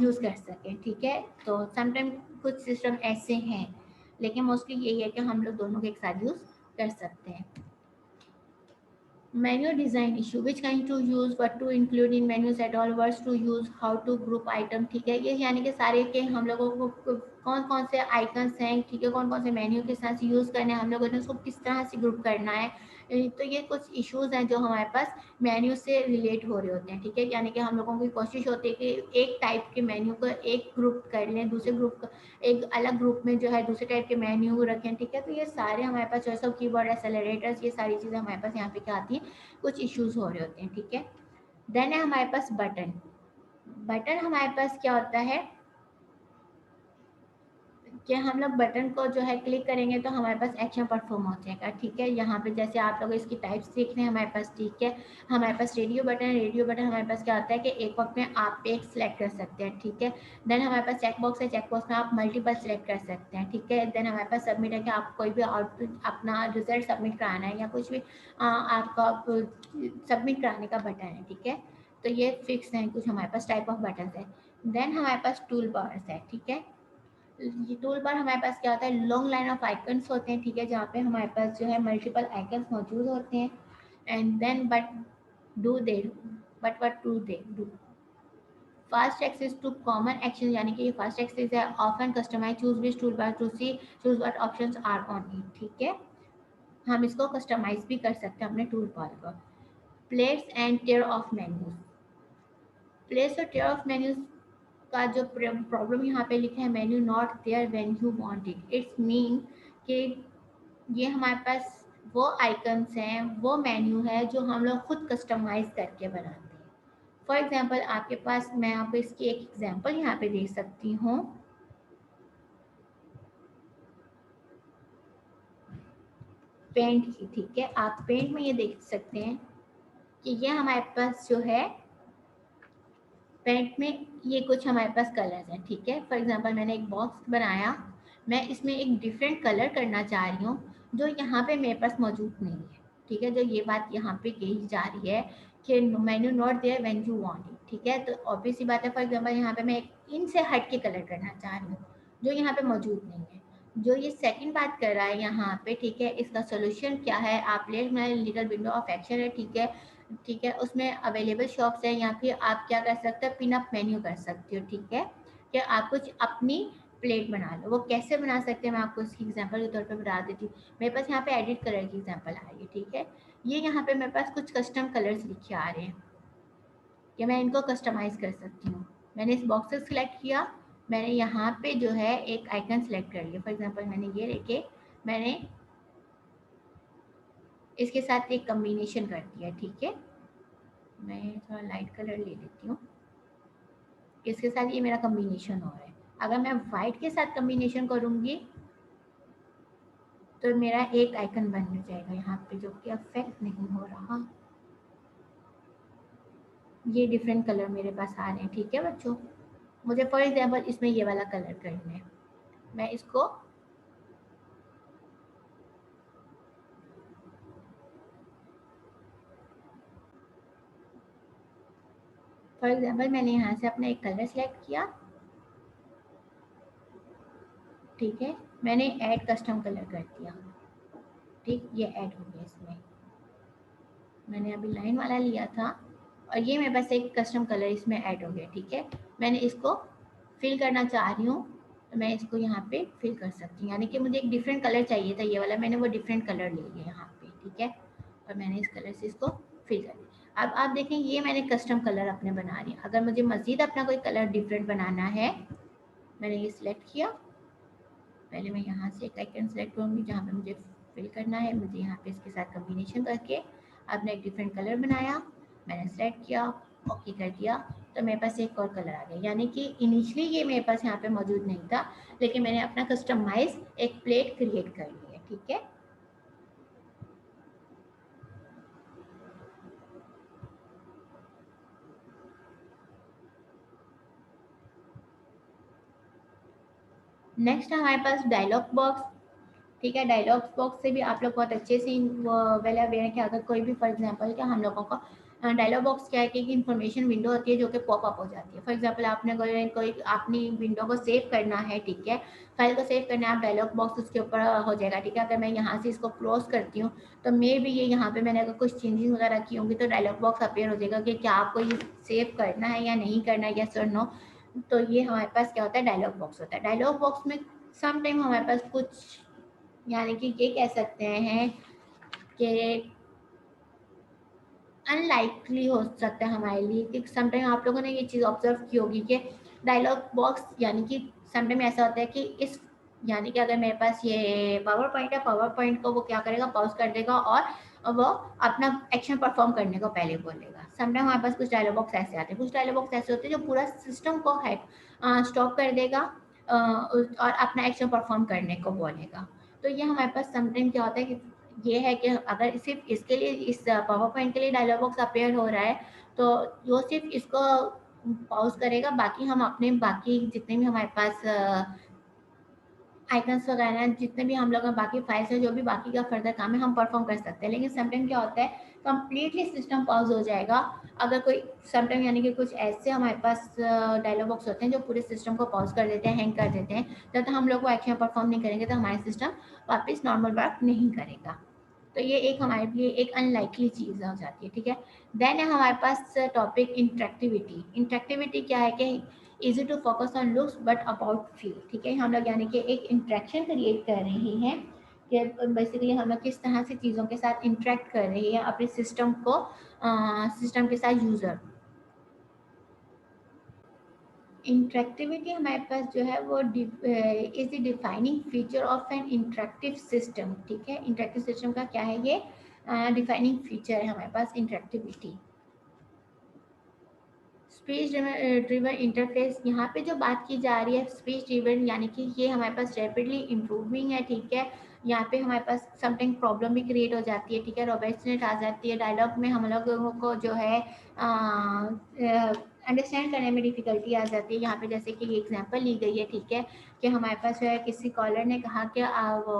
यूज़ कर सकें, ठीक है। तो समटाइम कुछ सिस्टम ऐसे हैं, लेकिन मोस्टली यही है कि हम लोग दोनों को एक साथ यूज़ कर सकते हैं। Menu design issue, which kind to use, what to include in menus at all, words to use, how to group item, ठीक है। ये यानी कि सारे के हम लोगों को कौन कौन से आइकन्स हैं, ठीक है, कौन कौन से मेन्यू के साथ यूज़ करने हैं, हम लोगों ने उसको किस तरह से ग्रुप करना है। तो ये कुछ इश्यूज हैं जो हमारे पास मेन्यू से रिलेट हो रहे होते हैं, ठीक है। यानी कि हम लोगों की कोशिश होती है कि एक टाइप के मेन्यू को एक ग्रुप कर लें, दूसरे ग्रुप एक अलग ग्रुप में जो है दूसरे टाइप के मेन्यू रखें, ठीक है। तो ये सारे हमारे पास चॉइस ऑफ कीवर्ड, एक्सेलरेटर्स, ये सारी चीज़ें हमारे पास यहाँ पे क्या आती हैं, कुछ इश्यूज हो रहे होते हैं, ठीक है। देन है हमारे पास बटन। बटन हमारे पास क्या होता है कि हम लोग बटन को जो है क्लिक करेंगे तो हमारे पास एक्शन परफॉर्म हो जाएगा, ठीक है। यहाँ पे जैसे आप लोग इसकी टाइप्स देख रहे हैं हमारे पास, ठीक है। हमारे पास रेडियो बटन, रेडियो बटन हमारे पास क्या होता है कि एक वक्त में आप एक सिलेक्ट कर सकते हैं, ठीक है। देन हमारे पास चेक बॉक्स है, चेक बॉक्स में आप मल्टीपल सिलेक्ट कर सकते हैं, ठीक है। देन हमारे पास सबमिट है कि आप कोई भी आउटपुट अपना रिजल्ट सबमिट कराना है या कुछ भी आपका सबमिट कराने का बटन है, ठीक है। तो ये फिक्स है कुछ हमारे पास टाइप ऑफ बटन है। देन हमारे पास टूल बार्स है, ठीक है। ये टूल बार हमारे पास क्या होता है, लॉन्ग लाइन ऑफ आइकन्स होते हैं, ठीक है, जहाँ पे हमारे पास जो है मल्टीपल आइकन्स मौजूद होते हैं। And then do they but what do they do fast access to common action, यानी कि ये फास्ट एक्सेस है। Often customize, choose which tool bar to see, choose what options are on it, ठीक है। हम इसको कस्टमाइज भी कर सकते हैं अपने टूल बार को। Place and tear of menus, place और टेयर ऑफ मेन्यूज का जो प्रॉब्लम यहाँ पे लिखा है, menu not there when you want it, it's mean कि ये हमारे पास वो आइकन्स हैं, वो मेन्यू है जो हम लोग खुद कस्टमाइज करके बनाते हैं। फॉर एग्जांपल आपके पास, मैं आपको इसकी एक एग्जांपल यहाँ पे दे सकती हूँ, पेंट की, ठीक है। आप पेंट में ये देख सकते हैं कि ये हमारे पास जो है पेंट में ये कुछ हमारे पास कलर्स हैं, ठीक है। फॉर एग्जांपल मैंने एक बॉक्स बनाया, मैं इसमें एक डिफरेंट कलर करना चाह रही हूँ जो यहाँ पे मेरे पास मौजूद नहीं है, ठीक है। जो ये बात यहाँ पे कही जा रही है कि menu not there when you want it, ठीक है। तो ऑब्वियस सी बात है, फॉर एग्जांपल यहाँ पे मैं एक इनसे हट के कलर करना चाह रही हूँ जो यहाँ पे मौजूद नहीं है। जो ये सेकंड बात कर रहा है यहाँ पे, ठीक है, इसका सोल्यूशन क्या है, आप let my little window of action है, ठीक है। ठीक है, उसमें अवेलेबल शॉप्स है, या फिर आप क्या कर सकते हो, पिन अप मेन्यू कर सकते हो, ठीक है। कि आप कुछ अपनी प्लेट बना लो। वो कैसे बना सकते हैं मैं आपको इसकी एग्जांपल के तौर पे बता देती हूँ। मेरे पास यहाँ पे एडिट कलर की एग्जांपल आ रही है, ठीक है। ये यहाँ पे मेरे पास कुछ कस्टम कलर्स लिखे आ रहे हैं कि मैं इनको कस्टमाइज कर सकती हूँ। मैंने इस बॉक्स से सिलेक्ट किया, मैंने यहाँ पे जो है एक आइकन सेलेक्ट कर लिया। फॉर एग्जाम्पल मैंने ये लेके मैंने इसके साथ एक कम्बिनेशन कर दिया, ठीक है। मैं थोड़ा लाइट कलर ले लेती हूँ, इसके साथ ये मेरा कम्बिनेशन हो रहा है। अगर मैं वाइट के साथ कम्बिनेशन करूँगी तो मेरा एक आइकन बन जाएगा यहाँ पे जो कि अफेक्ट नहीं हो रहा। ये डिफरेंट कलर मेरे पास आ रहे हैं, ठीक है बच्चों। मुझे फॉर एग्जाम्पल इसमें ये वाला कलर करना है, मैं इसको फॉर एग्जाम्पल मैंने यहाँ से अपना एक कलर सेलेक्ट किया, ठीक है। मैंने ऐड कस्टम कलर कर दिया, ठीक, ये ऐड हो गया इसमें। मैंने अभी लाइन वाला लिया था और ये मेरे पास एक कस्टम कलर इसमें ऐड हो गया, ठीक है। मैंने इसको फिल करना चाह रही हूँ तो मैं इसको यहाँ पे फिल कर सकती हूँ, यानी कि मुझे एक डिफरेंट कलर चाहिए था ये वाला, मैंने वो डिफरेंट कलर ले लिया यहाँ पे, ठीक है। और मैंने इस कलर से इसको फिल कर दिया। अब आप देखें ये मैंने कस्टम कलर अपने बना लिया। अगर मुझे मज़ीद अपना कोई कलर डिफरेंट बनाना है, मैंने ये सिलेक्ट किया, पहले मैं यहाँ से एक आइकन सेलेक्ट करूँगी जहाँ पे मुझे फिल करना है। मुझे यहाँ पे इसके साथ कम्बिनेशन करके आपने एक डिफरेंट कलर बनाया, मैंने सेलेक्ट किया, ओके कर दिया, तो मेरे पास एक और कलर आ गया। यानी कि इनिशियली ये मेरे पास यहाँ पे मौजूद नहीं था, लेकिन मैंने अपना कस्टमाइज एक प्लेट क्रिएट कर ली है, ठीक है। नेक्स्ट हमारे पास डायलॉग बॉक्स, ठीक है। डायलॉग बॉक्स से भी आप लोग बहुत अच्छे से वेल अवेयर है कि अगर कोई भी फॉर एग्जांपल क्या हम लोगों को डायलॉग बॉक्स क्या है कि इन्फॉर्मेशन विंडो होती है जो कि पॉपअप हो जाती है। फॉर एग्जांपल आपने कोई अपनी विंडो को सेव करना है, ठीक है, फाइल को सेव करना है, आप डायलॉग बॉक्स उसके ऊपर हो जाएगा, ठीक है। अगर मैं यहाँ से इसको क्लोज करती हूँ तो मे भी ये यहाँ पे मैंने अगर कुछ चेंजेस वगैरह की होंगी तो डायलॉग बॉक्स अपीयर हो जाएगा कि क्या आपको ये सेव करना है या नहीं करना है, यस और नो। तो ये हमारे पास क्या होता है, डायलॉग बॉक्स होता है। डायलॉग बॉक्स में सम टाइम हमारे पास कुछ यानी कि ये कह सकते हैं कि अनलाइकली हो सकता है हमारे लिए कि समटाइम आप लोगों ने ये चीज़ ऑब्जर्व की होगी कि डायलॉग बॉक्स यानी कि समटाइम ऐसा होता है कि इस यानी कि अगर मेरे पास ये पावर पॉइंट है, पावर पॉइंट को वो क्या करेगा, पॉज कर देगा और वो अपना एक्शन परफॉर्म करने को पहले बोलेगा। समटाइम हमारे पास कुछ डायलॉग बॉक्स ऐसे आते हैं, कुछ डायलॉग बॉक्स ऐसे होते हैं जो पूरा सिस्टम को है स्टॉप कर देगा और अपना एक्शन परफॉर्म करने को बोलेगा। तो ये हमारे पास समटाइम क्या होता है कि ये है कि अगर सिर्फ इसके लिए इस पावर पॉइंट के लिए डायलॉग बॉक्स अपीयर हो रहा है तो वो सिर्फ इसको पॉज करेगा, बाकी हम अपने बाकी जितने भी हमारे पास आइकन्स वगैरह हैं, जितने भी हम लोग बाकी फाइल्स हैं, जो भी बाकी का फर्दर काम है हम परफॉर्म कर सकते हैं। लेकिन समटाइम क्या होता है कंप्लीटली सिस्टम पॉज हो जाएगा अगर कोई समटाइम यानी कि कुछ ऐसे हमारे पास डायलॉग बॉक्स होते हैं जो पूरे सिस्टम को पॉज कर देते हैं, हैंग कर देते हैं। जब तक हम लोग वो एक्शन परफॉर्म नहीं करेंगे तो हमारा सिस्टम वापस नॉर्मल वर्क नहीं करेगा। तो ये एक हमारे लिए एक अनलाइकली चीज़ हो जाती है, ठीक है। देन है हमारे पास टॉपिक इंटरेक्टिविटी। इंटरेक्टिविटी क्या है कि easy to focus on looks but about feel, ठीक है। हम लोग यानी कि एक इंटरेक्शन क्रिएट कर रहे हैं कि बेसिकली हम लोग किस तरह से चीज़ों के साथ इंटरेक्ट कर रहे हैं अपने सिस्टम को सिस्टम के साथ यूज़र। इंटरेक्टिविटी हमारे पास जो है वो is the defining feature of N interactive system, ठीक है। इंटरेक्टिव सिस्टम का क्या है, ये डिफाइनिंग फीचर है हमारे पास इंटरेक्टिविटी। स्पीच ड्रिवन इंटरफेस, यहाँ पे जो बात की जा रही है स्पीच ड्रिवन यानी कि ये हमारे पास रैपिडली इम्प्रूविंग है, ठीक है। यहाँ पे हमारे पास समटाइम प्रॉब्लम भी क्रिएट हो जाती है, ठीक है, रोबस्टनेस आ जाती है डायलॉग में, हम लोगों को जो है अंडरस्टैंड करने में डिफ़िकल्टी आ जाती है। यहाँ पे जैसे कि ये एग्जांपल ली गई है, ठीक है, कि हमारे पास जो है किसी कॉलर ने कहा कि वो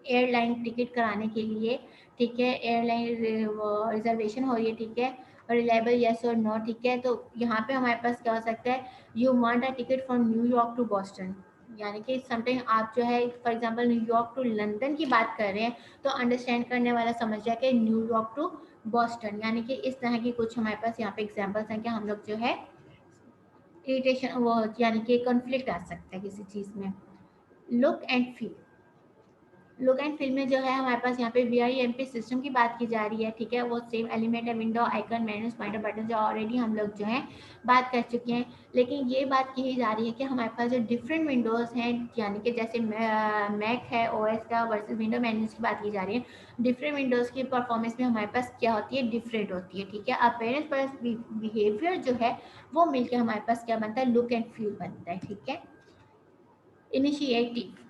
एयरलाइन टिकट कराने के लिए, ठीक है, एयरलाइन वो रिजर्वेशन हो रही है, ठीक है, रिलायबल येस और नो, ठीक है। तो यहाँ पे हमारे पास क्या हो सकता है, you want a ticket from New York to Boston, यानी कि समटाइम आप जो है for example New York to London की बात कर रहे हैं तो अंडरस्टैंड करने वाला समझ जाए कि न्यूयॉर्क टू बॉस्टन, यानी कि इस तरह की कुछ हमारे पास यहाँ पे एग्जांपल्स हैं कि हम लोग जो है इरिटेशन वो यानी कि कॉन्फ्लिक्ट आ सकता है किसी चीज़ में। Look and feel, look and feel में जो है हमारे पास यहाँ पे VIMP सिस्टम की बात की जा रही है, ठीक है। वो सेम एलिमेंट है, विंडो आइकन मेनू पॉइंटर बटन, जो ऑलरेडी हम लोग जो है बात कर चुके हैं। लेकिन ये बात की जा रही है कि हमारे पास जो डिफरेंट विंडोज़ हैं यानी कि जैसे मैक है OS का वर्सेस विंडो मेन्यूज की बात की जा रही है। डिफरेंट विंडोज़ की परफॉर्मेंस में हमारे पास क्या होती है, डिफरेंट होती है, ठीक है। अपीयरेंस प्लस बिहेवियर जो है वो मिलकर हमारे पास क्या बनता है, लुक एंड फील बनता है, ठीक है। Initiative,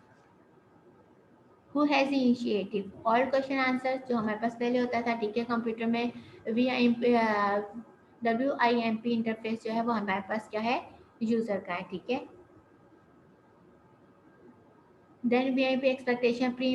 who has initiative, all question answer जो हमारे पास पहले होता था, ठीक है, कंप्यूटर में WIMP इंटरफेस जो है वो हमारे पास क्या है, यूज़र का है, ठीक है। Then VIP expectation pre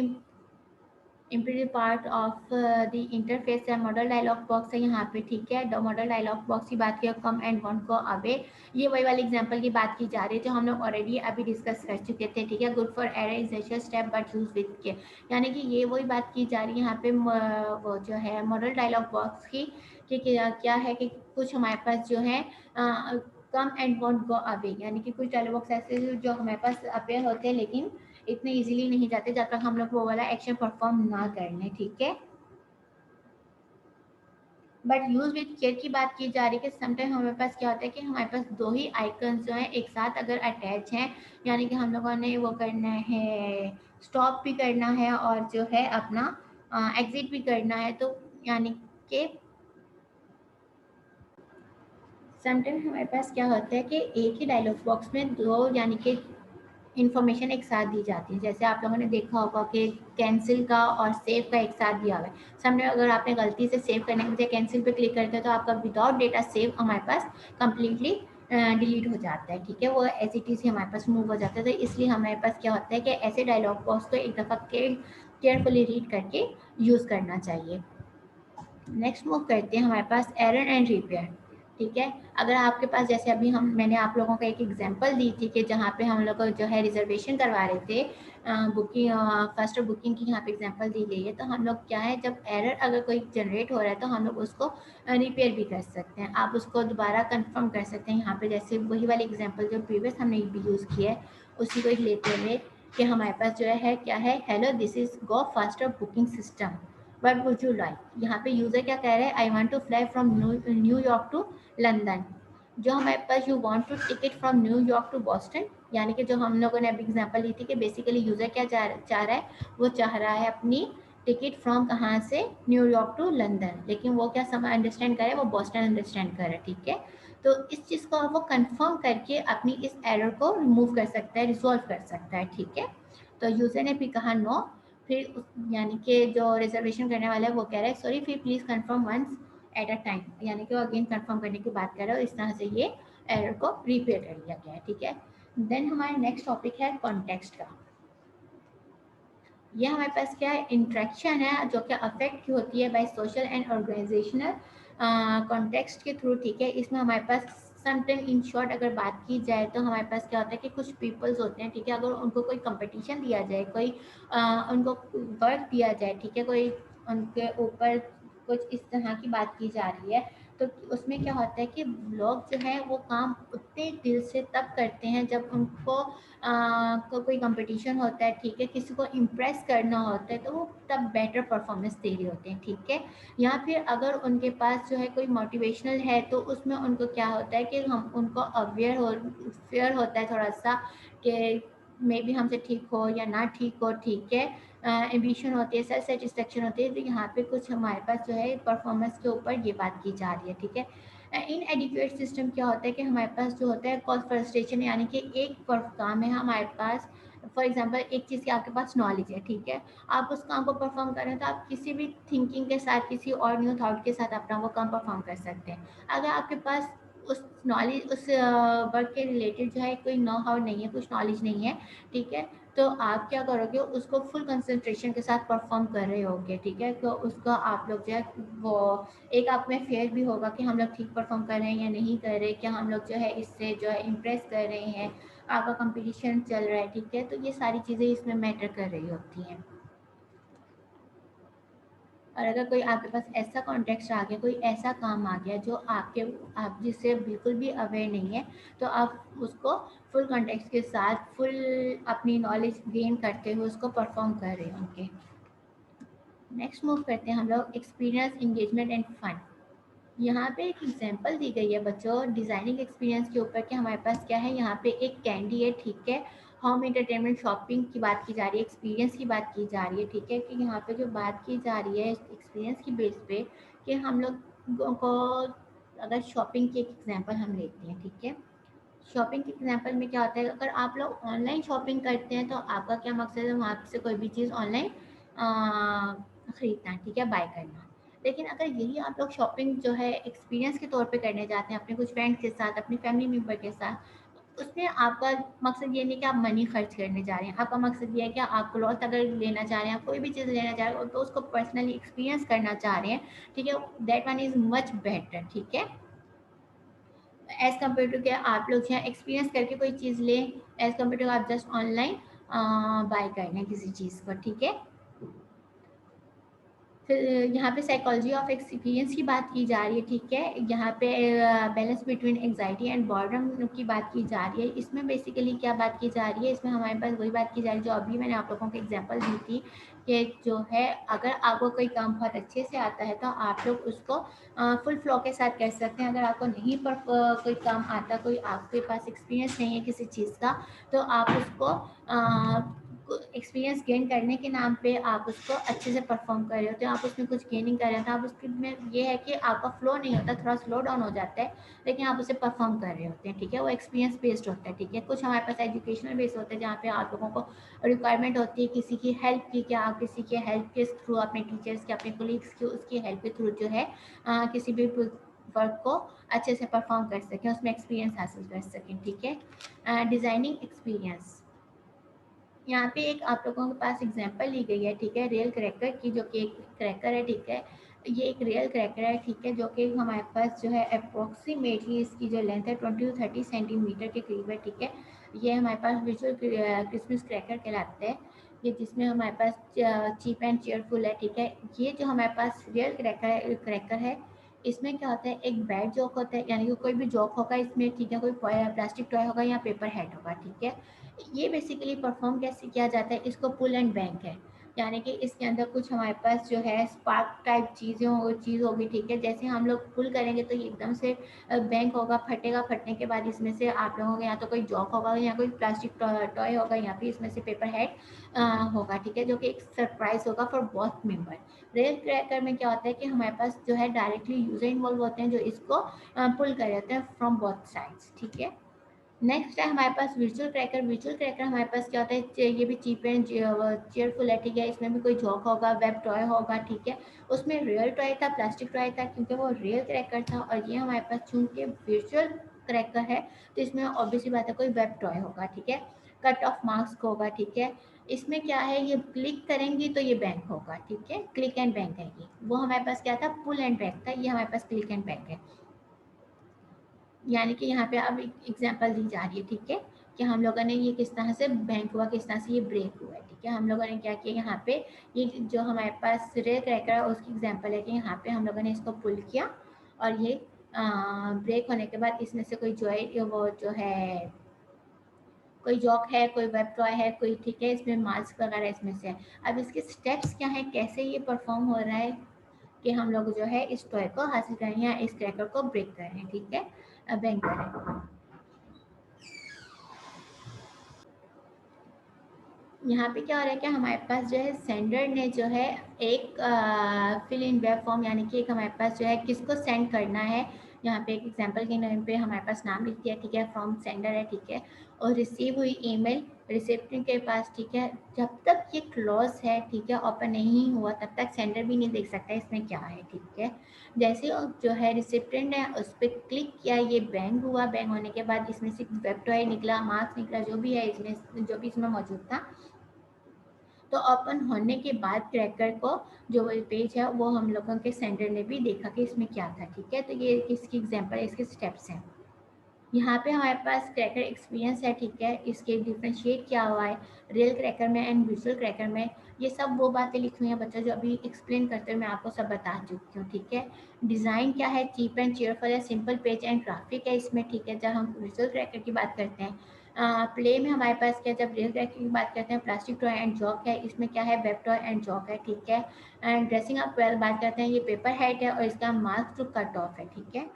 implemented part of the interface है, मॉडल डायलॉग बॉक्स है यहाँ पे, ठीक है। मॉडल डायलॉग बॉक्स की बात की, कम एंड वन को अवे, ये वही वाली एग्जांपल की बात की जा रही है जो हम लोग ऑलरेडी अभी डिस्कस कर चुके थे, ठीक है। Good for error is step but use with care, यानी कि ये वही बात की जा रही है यहाँ पे वो जो है मॉडल डायलॉग बॉक्स की कि क्या है कि कुछ हमारे पास जो है come and want go away, यानी कि कुछ डायलॉग बॉक्स ऐसे जो हमारे पास अपेयर होते हैं लेकिन इतने इजीली नहीं जाते जब तक हम लोग वो वाला एक्शन परफॉर्म ना कर लें, ठीक है। बट यूज विद केयर की बात की जा रही है कि समटाइम हमारे पास क्या होता है कि हमारे पास दो ही आइकन्स जो हैं एक साथ अगर अटैच हैं, यानी कि हम लोगों ने वो करना है, स्टॉप भी करना है और जो है अपना एग्जिट भी करना है, तो यानी कि समटाइम हमारे पास क्या होता है कि एक ही डायलॉग बॉक्स में दो यानी कि इन्फॉर्मेशन एक साथ दी जाती है। जैसे आप लोगों ने देखा होगा कि कैंसिल का और सेव का एक साथ दिया हुआ है। सामने अगर आपने गलती से सेव करने के बजाय कैंसिल पे क्लिक करते हैं तो आपका विदाउट डेटा सेव हमारे पास कंप्लीटली डिलीट हो जाता है, ठीक है। वो एज इट इज़ हमारे पास मूव हो जाता है। तो इसलिए हमारे पास क्या होता है कि ऐसे डायलॉग बॉक्स को एक दफ़ा केयरफुली रीड करके यूज़ करना चाहिए। नेक्स्ट मूव करते हैं हमारे पास एरर एंड रिपेयर। ठीक है, अगर आपके पास जैसे अभी मैंने आप लोगों को एक एग्जांपल दी थी कि जहाँ पे हम लोग जो है रिजर्वेशन करवा रहे थे, बुकिंग फर्स्ट बुकिंग की यहाँ पे एग्जांपल दी गई है। तो हम लोग क्या है, जब एरर अगर कोई जनरेट हो रहा है तो हम लोग उसको रिपेयर भी कर सकते हैं, आप उसको दोबारा कंफर्म कर सकते हैं। यहाँ पे जैसे वही वाली एग्जाम्पल जो प्रीवियस हमने भी यूज़ किया है उसी को लेते हुए कि हमारे पास जो है क्या है, hello this is go faster booking system, what would you like. यहाँ पे यूजर क्या कह रहे हैं, I want to fly from New York to London. जो हमारे पास you want to ticket from New York to Boston, यानी कि जो हम लोगों ने अभी एग्जांपल ली थी कि बेसिकली यूजर क्या चाह रहा है, वो चाह रहा है अपनी टिकट फ्रॉम कहाँ से, न्यूयॉर्क टू लंदन, लेकिन वो क्या समय अंडरस्टैंड करे, वो बॉस्टन अंडरस्टैंड करे। ठीक है, तो इस चीज़ को वो कंफर्म करके अपनी इस एरर को रिमूव कर सकता है, रिजॉल्व कर सकता है। ठीक है, तो यूजर ने भी कहा नो, फिर यानी कि जो रिजर्वेशन करने वाला है वो कह रहा है सॉरी, फिर please confirm once at a time, यानी कि वो अगेन कंफर्म करने की बात कर रहा है और इस तरह से ये एरर को रिपेयर कर लिया गया है। ठीक है, देन हमारा नेक्स्ट टॉपिक है कॉन्टेक्स्ट का। ये हमारे पास क्या है, इंट्रैक्शन है जो कि अफेक्ट की होती है by social and organisational context के थ्रू। ठीक है, इसमें हमारे पास समटाइम इन शॉर्ट अगर बात की जाए तो हमारे पास क्या होता है कि कुछ पीपल्स होते हैं, ठीक है, अगर उनको कोई कंपटीशन दिया जाए, कोई उनको वर्क दिया जाए, ठीक है, कोई उनके ऊपर कुछ इस तरह की बात की जा रही है, तो उसमें क्या होता है कि लोग जो है वो काम उतने दिल से तब करते हैं जब उनको कोई कंपटीशन होता है, ठीक है, किसी को इम्प्रेस करना होता है, तो वो तब बेटर परफॉर्मेंस दे रहे होते हैं। ठीक है, या फिर अगर उनके पास जो है कोई मोटिवेशनल है तो उसमें उनको क्या होता है कि हम उनको अवेयर हो, फेयर होता है थोड़ा सा कि मे बी हमसे ठीक हो या ना ठीक हो। ठीक है, एम्बिशन होती है, सेल्फ सेटिस्फेक्शन होती है, तो यहाँ पे कुछ हमारे पास जो है परफॉर्मेंस के ऊपर ये बात की जा रही है। ठीक है, इन एडिक्वेट सिस्टम क्या होता है कि हमारे पास जो होता है कॉस्ट फ्रस्ट्रेशन, यानी कि एक काम है हमारे पास, फॉर एग्जांपल एक चीज़ की आपके पास नॉलेज है, ठीक है, आप उस काम को परफॉर्म करें तो आप किसी भी थिंकिंग के साथ, किसी और न्यू थॉट के साथ अपना वो काम परफॉर्म कर सकते हैं। अगर आपके पास उस नॉलेज, उस वर्क के रिलेटेड जो है कोई नो हाउ नहीं है, कुछ नॉलेज नहीं है, ठीक है, तो आप क्या करोगे, उसको फुल कंसंट्रेशन के साथ परफॉर्म कर रहे होगे। ठीक है, तो उसका आप लोग जो है वो एक आप में फेयर भी होगा कि हम लोग ठीक परफॉर्म कर रहे हैं या नहीं कर रहे, क्या हम लोग जो है इससे जो है इम्प्रेस कर रहे हैं, आपका कंपटीशन चल रहा है। ठीक है, तो ये सारी चीज़ें इसमें मैटर कर रही होती हैं। और अगर कोई आपके पास ऐसा कॉन्टेक्स्ट आ गया, कोई ऐसा काम आ गया जो आप जिससे बिल्कुल भी अवेयर नहीं है, तो आप उसको फुल कॉन्टेक्स्ट के साथ फुल अपनी नॉलेज गेन करते हुए उसको परफॉर्म कर रहे होंगे। नेक्स्ट मूव करते हैं हम लोग एक्सपीरियंस, इंगेजमेंट एंड फन। यहाँ पे एक एग्जांपल दी गई है बच्चों डिज़ाइनिंग एक्सपीरियंस के ऊपर कि हमारे पास क्या है, यहाँ पे एक कैंडी है, ठीक है, होम एंटरटेनमेंट शॉपिंग की बात की जा रही है, एक्सपीरियंस की बात की जा रही है। ठीक है, कि यहाँ पे जो बात की जा रही है एक्सपीरियंस की बेस पे कि हम लोग को अगर शॉपिंग की एक एग्जांपल हम लेते हैं, ठीक है, शॉपिंग के एग्जांपल में क्या होता है, अगर आप लोग ऑनलाइन शॉपिंग करते हैं तो आपका क्या मकसद है, वहाँ से कोई भी चीज़ ऑनलाइन ख़रीदना, ठीक है, बाय करना। लेकिन अगर यही आप लोग शॉपिंग जो है एक्सपीरियंस के तौर पे करने जाते हैं अपने कुछ फ्रेंड्स के साथ, अपनी फैमिली मेम्बर के साथ, तो उसमें आपका मकसद ये नहीं कि आप मनी खर्च करने जा रहे हैं, आपका मकसद ये है कि आप क्लॉथ अगर लेना चाह रहे हैं, कोई भी चीज़ लेना चाह रहे हैं तो उसको पर्सनली एक्सपीरियंस करना चाह रहे हैं, ठीक है, that one is much better. ठीक है, एज़ कम्पेयर टू कि आप लोग जो है एक्सपीरियंस करके कोई चीज़ लें, एज़ कम्पेयर टू आप जस्ट ऑनलाइन बाय कर लें किसी चीज़ को। ठीक है, फिर यहाँ पे साइकोलॉजी ऑफ एक्सपीरियंस की बात की जा रही है। ठीक है, यहाँ पे balance between anxiety and boredom की बात की जा रही है। इसमें बेसिकली क्या बात की जा रही है, इसमें हमारे पास वही बात की जा रही है जो अभी मैंने आप लोगों को एग्जांपल दी थी कि जो है अगर आपको कोई काम बहुत अच्छे से आता है तो आप लोग उसको फुल फ्लो के साथ कर सकते हैं। अगर आपको नहीं पर कोई काम आता, कोई आपके पास एक्सपीरियंस नहीं है किसी चीज़ का, तो आप उसको एक्सपीरियंस गेन करने के नाम पे आप उसको अच्छे से परफॉर्म कर रहे होते हैं, आप उसमें कुछ गेनिंग कर रहे होते हैं, आप उसके में ये है कि आपका फ्लो नहीं होता, थोड़ा स्लो डाउन हो जाता है, लेकिन आप उसे परफॉर्म कर रहे होते हैं। ठीक है, वो एक्सपीरियंस बेस्ड होता है। ठीक है, कुछ हमारे पास एजुकेशनल बेस्ड होता है जहाँ पे आप लोगों को रिक्वायरमेंट होती है किसी की हेल्प की, क्या आप किसी के हेल्प के थ्रू, अपने टीचर्स के, अपने कोलीग्स के, उसकी हेल्प के थ्रू जो है किसी भी वर्क को अच्छे से परफॉर्म कर सकें, उसमें एक्सपीरियंस हासिल कर सकें। ठीक है, डिज़ाइनिंग एक्सपीरियंस, यहाँ पे एक आप लोगों के पास एग्जांपल ली गई है, ठीक है, रियल क्रैकर की, जो कि एक क्रैकर है, ठीक है, ये एक रियल क्रैकर है, ठीक है, जो कि हमारे पास जो है अप्रोक्सीमेटली इसकी जो लेंथ है 20 to 30 सेंटीमीटर के करीब है, ठीक है। ये हमारे पास विजुअल क्रिसमस क्रैकर कहलाते हैं, ये जिसमें हमारे पास चीप एंड चेयरफुल है, ठीक है। ये जो हमारे पास रियल क्रैकर है, इसमें क्या होता है, एक बैड जॉक होता है, यानी कि कोई भी जॉक होगा इसमें, ठीक है, कोई प्लास्टिक टॉय होगा या पेपर हेड होगा, ठीक है। ये बेसिकली परफॉर्म कैसे किया जाता है, इसको पुल एंड बैंक है, यानी कि इसके अंदर कुछ हमारे पास जो है स्पार्क टाइप चीज़ होगी, ठीक है। जैसे हम लोग पुल करेंगे तो ये एकदम से बैंक होगा, फटेगा, फटने के बाद इसमें से आप लोगों को या तो कोई जॉक होगा या कोई प्लास्टिक टॉय होगा या फिर इसमें से पेपर हेड होगा, ठीक है, जो कि एक सरप्राइज होगा for both member. Rail cracker में क्या होता है कि हमारे पास जो है डायरेक्टली यूजर इन्वॉल्व होते हैं जो इसको पुल कर देते हैं फ्रॉम बोथ साइड्स, ठीक है। नेक्स्ट है हमारे पास वर्चुअल क्रैकर। वर्चुअल क्रैकर हमारे पास क्या होता है, ये भी चीप एंड चेयरफुल है, ठीक है। इसमें भी कोई जॉक होगा, वेब टॉय होगा, ठीक है। उसमें रियल टॉय था, प्लास्टिक टॉय था, क्योंकि वो रियल क्रैकर था। और ये हमारे पास चूंकि वर्चुअल क्रैकर है तो इसमें ऑब्वियसली बात है कोई वेब टॉय होगा, ठीक है, कट ऑफ मार्क्स होगा, ठीक है। इसमें क्या है, ये क्लिक करेंगी तो ये बैंक होगा, ठीक है, क्लिक एंड बैंक है ये। वो हमारे पास क्या था, पुल एंड बैंक था, ये हमारे पास क्लिक एंड बैंक है। यानी कि यहाँ पे अब एग्जांपल दी जा रही है, ठीक है, कि हम लोगों ने ये किस तरह से बैंक हुआ, किस तरह से ये ब्रेक हुआ है, ठीक है। हम लोगों ने क्या किया, यहाँ पे ये जो हमारे पास रेल क्रैकर है उसकी एग्जांपल है कि यहाँ पे हम लोगों ने इसको पुल किया और ये ब्रेक होने के बाद इसमें से कोई वो जो है कोई जॉक है, कोई वेब टॉय है, कोई, ठीक है, इसमें मास्क वगैरह इसमें से है। अब इसके स्टेप्स क्या है, कैसे ये परफॉर्म हो रहा है कि हम लोग जो है इस टॉय को हासिल करें या इस क्रैकर को ब्रेक करें, ठीक है, बैंक करें। यहाँ पे क्या हो रहा है कि हमारे पास जो है सेंडर ने जो है एक फिल इन वेब फॉर्म, यानी कि एक हमारे पास जो है किसको सेंड करना है, यहाँ पे एक एग्जांपल के नाम पे हमारे पास नाम लिख दिया, ठीक है, फ्रॉम सेंडर है, ठीक है। और रिसीव हुई ईमेल रिसिप्टेंट के पास, ठीक है। जब तक ये क्लोज है, ठीक है, ओपन नहीं हुआ, तब तक सेंडर भी नहीं देख सकता इसमें क्या है, ठीक है। जैसे जो है रिसिप्टेंट ने उस पर क्लिक किया, ये बैंक हुआ, बैंक होने के बाद इसमें से वेब टॉय निकला, मार्क्स निकला, जो भी है इसमें, जो भी इसमें मौजूद था। तो ओपन होने के बाद क्रैकर को जो पेज है वो हम लोगों के सेंडर ने भी देखा कि इसमें क्या था, ठीक है। तो ये इसकी एग्जांपल, इसके स्टेप्स हैं। यहाँ पे हमारे पास क्रैकर एक्सपीरियंस है, ठीक है, इसके डिफ्रेंशिएट क्या हुआ है रियल क्रैकर में एंड विजुअल क्रैकर में। ये सब वो बातें लिखी हुई हैं बच्चों जो अभी एक्सप्लेन करते हुए मैं आपको सब बता चुकी हूँ, ठीक है। डिज़ाइन क्या है, चीप एंड चेयरफुल है, सिंपल पेज एंड ग्राफिक है इसमें, ठीक है। जब हम विजुअल क्रैकर की बात करते हैं, प्ले में हमारे पास क्या, जब रियल क्रैकर की बात करते हैं, प्लास्टिक टॉय एंड जॉक है, इसमें क्या है, वेब टॉय एंड जॉक है, ठीक है। एंड ड्रेसिंग अप वेल बात करते हैं, ये पेपर हेड है और इसका मास्क टू कट ऑफ है, ठीक है।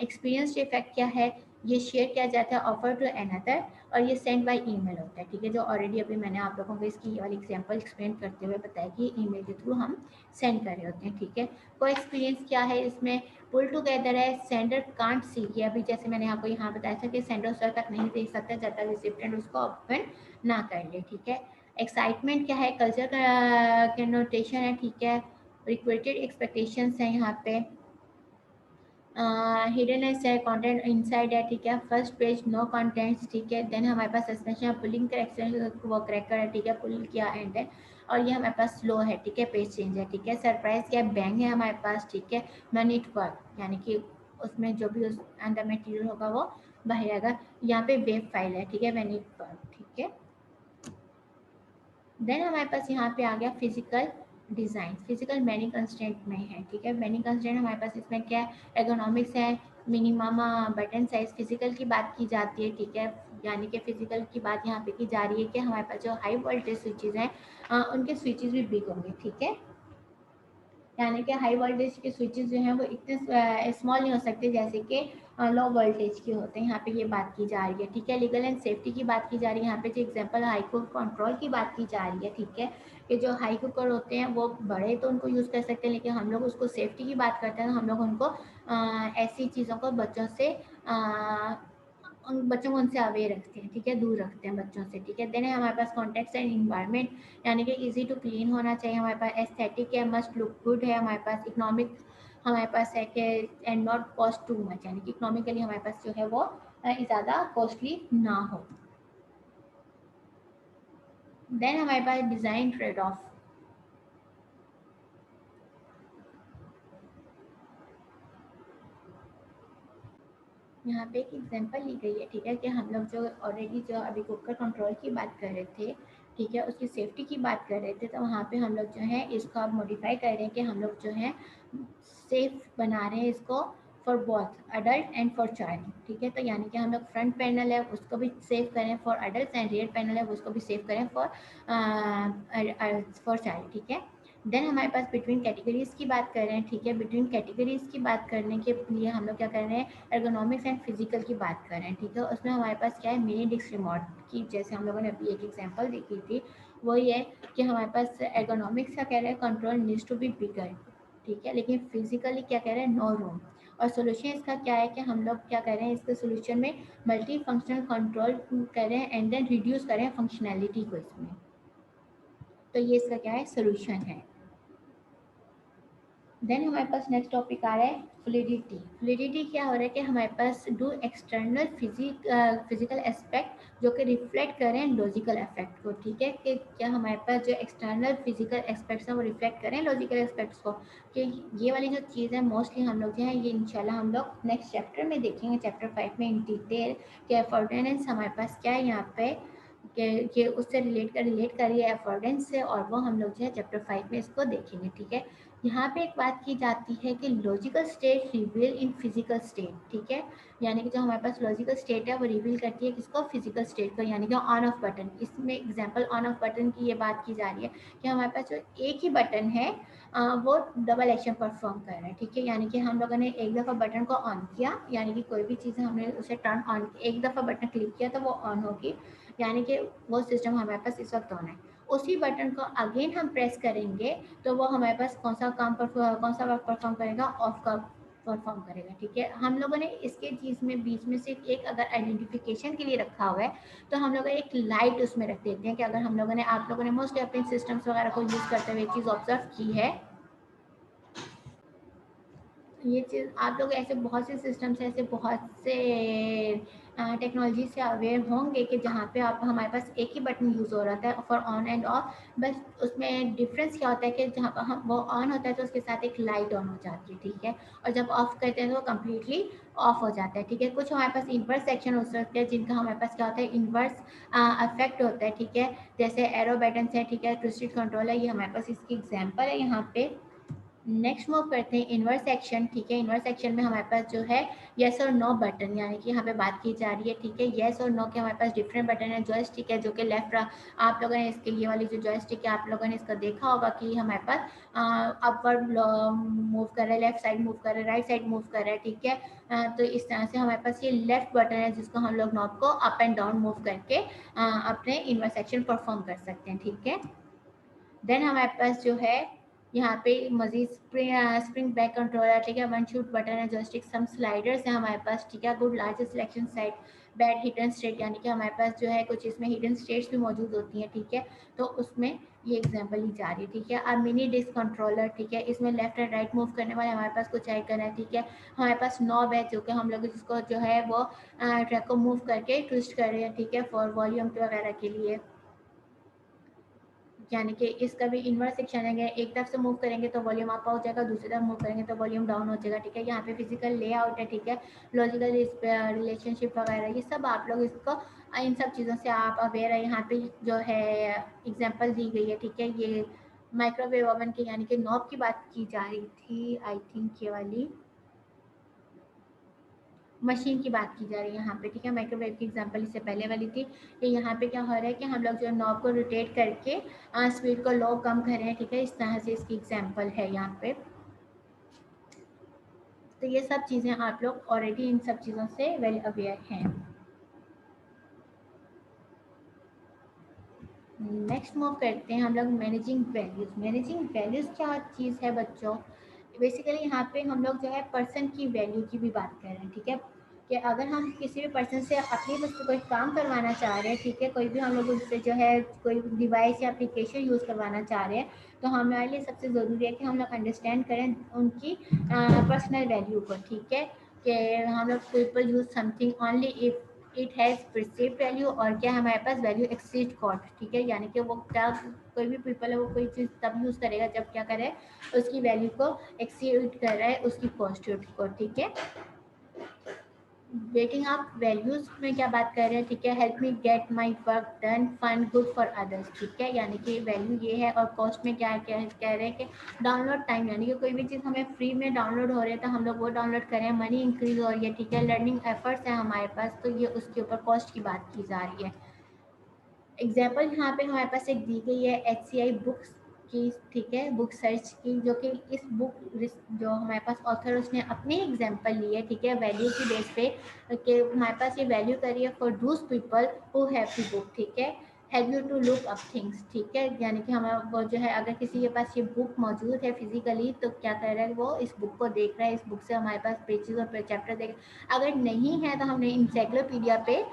एक्सपीरियंस इफेक्ट क्या है, ये शेयर किया जाता है ऑफर टू अनदर, और ये सेंड बाय ईमेल होता है, ठीक है, जो ऑलरेडी अभी मैंने आप लोगों को इसकी ये वाली एग्जांपल एक्सप्लेन करते हुए बताया कि ईमेल के थ्रू हम सेंड कर रहे होते हैं, ठीक है। को एक्सपीरियंस क्या है, इसमें पुल टुगेदर है, सेंडर कांट सी, ये अभी जैसे मैंने आपको यहाँ बताया था कि सेंडर उस तक नहीं देख सकता जब तक रिसिप्टेंट उसको ओपन ना कर ले, ठीक है। एक्साइटमेंट क्या है, कल्चर का नोटेशन है, ठीक है। रिक्वेटेड एक्सपेक्टेशंस है यहाँ पे, हिडन है, कंटेंट इनसाइड है, ठीक है। फर्स्ट पेज नो कंटेंट्स, ठीक है। देन हमारे पास सस्पेंशन पुलिंग करेक्शन वो क्रैकर है, ठीक है, पुल किया एंड देन, और ये हमारे पास स्लो है, ठीक है, पेज चेंज है, ठीक है। सरप्राइज क्या है, बैंग है हमारे पास, ठीक है। मैनिट वर्क, यानी कि उसमें जो भी उस अंदर मटेरियल होगा वो बाहर आएगा। यहाँ पे वेब फाइल है, ठीक है, मैनिट वर्क, ठीक है। देन हमारे पास यहाँ पे आ गया physical design. Physical many constant में है, ठीक है। मैनी कंस्टेंट हमारे पास इसमें क्या है, एर्गोनॉमिक्स है, मिनिमम बटन साइज। फिजिकल की बात की जाती है, ठीक है, यानी कि फिजिकल की बात यहाँ पे की जा रही है कि हमारे पास जो हाई वोल्टेज स्विचेज हैं उनके स्विचेस भी बिग होंगे, ठीक है। यानी कि हाई वोल्टेज के स्विचेस जो हैं वो इतने स्मॉल नहीं हो सकते जैसे कि लो वोल्टेज के होते हैं, यहाँ पे ये बात की जा रही है, ठीक है। लीगल एंड सेफ्टी की बात की जा रही है, यहाँ पे जो एग्जांपल हाई कोर्ट कंट्रोल की बात की जा रही है, ठीक है। कि जो हाई कुकर होते हैं वो बड़े तो उनको यूज़ कर सकते हैं, लेकिन हम लोग उसको सेफ्टी की बात करते हैं तो हम लोग उनको ऐसी चीज़ों को बच्चों से उन बच्चों को उनसे अवेयर रखते हैं, ठीक है, दूर रखते हैं बच्चों से, ठीक है। देन है हमारे पास कॉन्टेक्स्ट एंड इन्वायरमेंट, यानी कि इजी टू क्लीन होना चाहिए हमारे पास। एस्थेटिक है, मस्ट लुक गुड है हमारे पास। इकोनॉमिक हमारे पास है कि and not cost too much, यानी कि इकोनॉमिकली हमारे पास जो है वो ज़्यादा कॉस्टली ना हो। देन हमारे पास डिज़ाइन ट्रेड ऑफ, यहाँ पे एक एग्जांपल ली गई है, ठीक है, कि हम लोग जो ऑलरेडी जो अभी कुकर कंट्रोल की बात कर रहे थे, ठीक है, उसकी सेफ्टी की बात कर रहे थे, तो वहाँ पे हम लोग जो है इसको अब मॉडिफाई कर रहे हैं कि हम लोग जो है सेफ बना रहे हैं इसको for both adult and for child, ठीक है। तो यानी कि हम लोग फ्रंट पैनल है उसको भी सेव करें for adult and rear panel है उसको भी सेव करें फॉर चाइल्ड, ठीक है। देन हमारे पास बिटवीन कैटेगरीज की बात कर रहे हैं, ठीक है। बिटवीन कैटेगरीज की बात करने के लिए हम लोग क्या कर रहे हैं, एर्गोनॉमिक्स एंड फिजिकल की बात कर रहे हैं, ठीक है। उसमें हमारे पास क्या है, मिनी डिस्क रिमोट की, जैसे हम लोगों ने अभी एक एग्जांपल देखी थी, वो ये कि हमारे पास एर्गोनॉमिक्स का कह रहे हैं control needs to be bigger, ठीक है, लेकिन फिजिकली क्या कह रहे हैं, नो रूम। और सोल्यूशन इसका क्या है कि हम लोग क्या कर रहे हैं, इसके सोल्यूशन में मल्टी फंक्शनल कंट्रोल कर रहे हैं एंड देन रिड्यूस कर रहे हैं फंक्शनैलिटी को इसमें। तो ये इसका क्या है, सोल्यूशन है। देन हमारे पास नेक्स्ट टॉपिक आ रहा है फ्लूइडिटी। फ्लूइडिटी क्या हो रहा है कि हमारे पास डू एक्सटर्नल फिजिकल एस्पेक्ट जो कि रिफ्लेक्ट करें लॉजिकल इफेक्ट को, ठीक है, कि क्या हमारे पास जो एक्सटर्नल फिजिकल एस्पेक्ट्स हैं वो रिफ्लेक्ट करें लॉजिकल एस्पेक्ट्स को, कि ये वाली जो चीज़ है मोस्टली हम लोग जो है ये इंशाल्लाह हम लोग नेक्स्ट चैप्टर में देखेंगे, चैप्टर 5 में इन डिटेल कि अफोर्डेंस हमारे पास क्या है यहाँ पे, कि उससे रिलेट करिए अफोर्डेंस से, और वो हम लोग जो है चैप्टर 5 में इसको देखेंगे, ठीक है। यहाँ पे एक बात की जाती है कि logical state reveal in physical state, ठीक है, यानी कि जो हमारे पास लॉजिकल स्टेट है वो रिवील करती है किसको, फिजिकल स्टेट को, यानी कि ऑन ऑफ बटन। इसमें एग्जांपल ऑन ऑफ बटन की ये बात की जा रही है कि हमारे पास जो एक ही बटन है वो डबल एक्शन परफॉर्म कर रहा है, ठीक है, यानी कि हम लोगों ने एक दफ़ा बटन को ऑन किया, यानी कि कोई भी चीज़ हमने उसे टर्न ऑन, एक दफ़ा बटन क्लिक किया तो वो ऑन होगी, यानी कि वो सिस्टम हमारे पास इस वक्त ऑन है। उसी बटन को अगेन हम प्रेस करेंगे तो वो हमारे पास कौन सा वर्क परफॉर्म करेगा, ऑफ का परफॉर्म करेगा, ठीक है। हम लोगों ने इसके चीज़ में बीच में सिर्फ एक अगर आइडेंटिफिकेशन के लिए रखा हुआ है तो हम लोग एक लाइट उसमें रख देते हैं कि अगर हम लोगों ने, आप लोगों ने मोस्टली अपने सिस्टम्स वगैरह को यूज़ करते हुए चीज़ ऑब्जर्व की है, ये चीज़ आप लोग ऐसे बहुत से सिस्टम्स, ऐसे बहुत से टेक्नोलॉजी से अवेयर होंगे कि जहाँ पे आप, हमारे पास एक ही बटन यूज़ हो रहा है फॉर ऑन एंड ऑफ, बस उसमें डिफरेंस क्या होता है कि जहाँ पर हम वो ऑन होता है तो उसके साथ एक लाइट ऑन हो जाती है, ठीक है, और जब ऑफ करते हैं तो वो कम्प्लीटली ऑफ हो जाता है, ठीक है। कुछ हमारे पास इन्वर्स सेक्शन हो सकते हैं जिनका हमारे पास क्या होता है, इन्वर्स इफेक्ट होता है, ठीक है, जैसे एरो बटन है, ठीक है, ट्विस्टेड कंट्रोल है, ये हमारे पास इसकी एग्जाम्पल है यहाँ पे। नेक्स्ट मूव करते हैं इन्वर्स सेक्शन, ठीक है। इन्वर्स सेक्शन में हमारे पास जो है येस और नो बटन, यानी कि यहाँ पे बात की जा रही है, ठीक है, येस और नो के हमारे पास डिफरेंट बटन है। जॉयस्टिक है जो कि लेफ्ट, आप लोगों ने इसके, ये वाली जो जॉयस्टिक है आप लोगों ने इसका देखा होगा कि हमारे पास अपवर्ड मूव कर रहा है, लेफ्ट साइड मूव कर रहा है, राइट साइड मूव कर रहा है, ठीक है। तो इस तरह से हमारे पास ये लेफ्ट बटन है जिसको हम लोग नॉब को अप एंड डाउन मूव करके अपने इन्वर्स सेक्शन परफॉर्म कर सकते हैं, ठीक है। देन हमारे पास जो है यहाँ पे मजीद स्प्रिंग बैक कंट्रोलर, ठीक है, वन शूट बटन है, जॉयस्टिक, सम स्लाइडर्स है हमारे पास, ठीक है, good large selection site, bad hidden state, यानी कि हमारे पास जो है कुछ इसमें हिडन स्टेट्स भी मौजूद होती हैं, ठीक है, तो उसमें ये एग्जांपल ली जा रही है, ठीक है। अब मिनी डिस्क कंट्रोलर, ठीक है, इसमें लेफ्ट एंड राइट मूव करने वाले हमारे पास कुछ आइकन है, ठीक है। हमारे पास नॉब है जो कि हम लोग जिसको जो है वो ट्रैक को मूव करके ट्विस्ट कर रहे हैं, ठीक है, फॉर वॉल्यूम वगैरह के लिए, यानी कि इसका भी इन्वर्स सेक्शन है, एक तरफ से मूव करेंगे तो वॉल्यूम अप हो जाएगा, दूसरी तरफ मूव करेंगे तो वॉल्यूम डाउन हो जाएगा, ठीक है। यहाँ पे फिजिकल लेआउट है, ठीक है, लॉजिकल रिलेशनशिप वगैरह, ये सब आप लोग इसको, इन सब चीज़ों से आप अवेयर है। यहाँ पे जो है एग्जांपल दी गई है, ठीक है, ये माइक्रोवेव ओवन के, यानी कि नॉब की बात की जा रही थी, आई थिंक ये वाली मशीन की बात की जा रही है यहाँ पे, ठीक है। माइक्रोवेव की एग्जांपल इससे पहले वाली थी, कि यहाँ पे क्या हो रहा है कि हम लोग जो नॉब को रोटेट करके स्पीड को लो कम कर रहे हैं, ठीक है, इस तरह से इसकी एग्जांपल है यहाँ पे। तो ये सब चीज़ें आप लोग ऑलरेडी इन सब चीज़ों से वेल अवेयर हैं। नेक्स्ट मूव करते हैं हम लोग मैनेजिंग वैल्यूज़। मैनेजिंग वैल्यूज़ क्या चीज़ है बच्चों, बेसिकली यहाँ पे हम लोग जो है पर्सन की वैल्यू की भी बात कर रहे हैं, ठीक है, कि अगर हम किसी भी पर्सन से अपनी वस्तु कोई काम करवाना चाह रहे हैं, ठीक है, कोई भी हम लोग उससे जो है कोई डिवाइस या एप्लीकेशन यूज़ करवाना चाह रहे हैं, तो हमारे लिए सबसे ज़रूरी है कि हम लोग अंडरस्टैंड करें उनकी पर्सनल वैल्यू को, ठीक है, कि हम लोग people use something only if it has परceived वैल्यू, और क्या हमारे पास वैल्यू एक्सीड कॉस्ट, ठीक है, यानी कि वो क्या, कोई भी पीपल है वो कोई चीज़ तब यूज़ करेगा जब क्या करे, उसकी वैल्यू को एक्सीड कर रहा है उसकी कॉस्ट को, ठीक है। वेटिंग आप वैल्यूज में क्या बात कर रहे हैं, ठीक है। Help me get my work done, fun, good for others, ठीक है। यानी कि वैल्यू ये है। और कॉस्ट में क्या क्या कह रहे हैं कि डाउनलोड टाइम, यानी कि कोई भी चीज़ हमें फ्री में डाउनलोड हो रही है तो हम लोग वो डाउनलोड करें, मनी इंक्रीज हो रही है, ठीक है। लर्निंग एफर्ट्स है हमारे पास, तो ये उसके ऊपर कॉस्ट की बात की जा रही है। एग्जाम्पल यहाँ पे हमारे पास एक दी गई है HCI बुक्स की, ठीक है, बुक सर्च की, जो कि इस बुक जो हमारे पास ऑथर उसने अपनी एग्जाम्पल ली है, ठीक है, वैल्यू की बेस पे, कि हमारे पास ये वैल्यू करी है for those people who have the book, ठीक है। Help you to look up things, ठीक है। यानी कि हमारा वो जो है, अगर किसी के पास ये बुक मौजूद है फिजिकली, तो क्या कर रहा है, वो इस बुक को देख रहा है, इस बुक से हमारे पास पेजेस और चैप्टर देख। अगर नहीं है तो हमने इंसाइक्लोपीडिया पे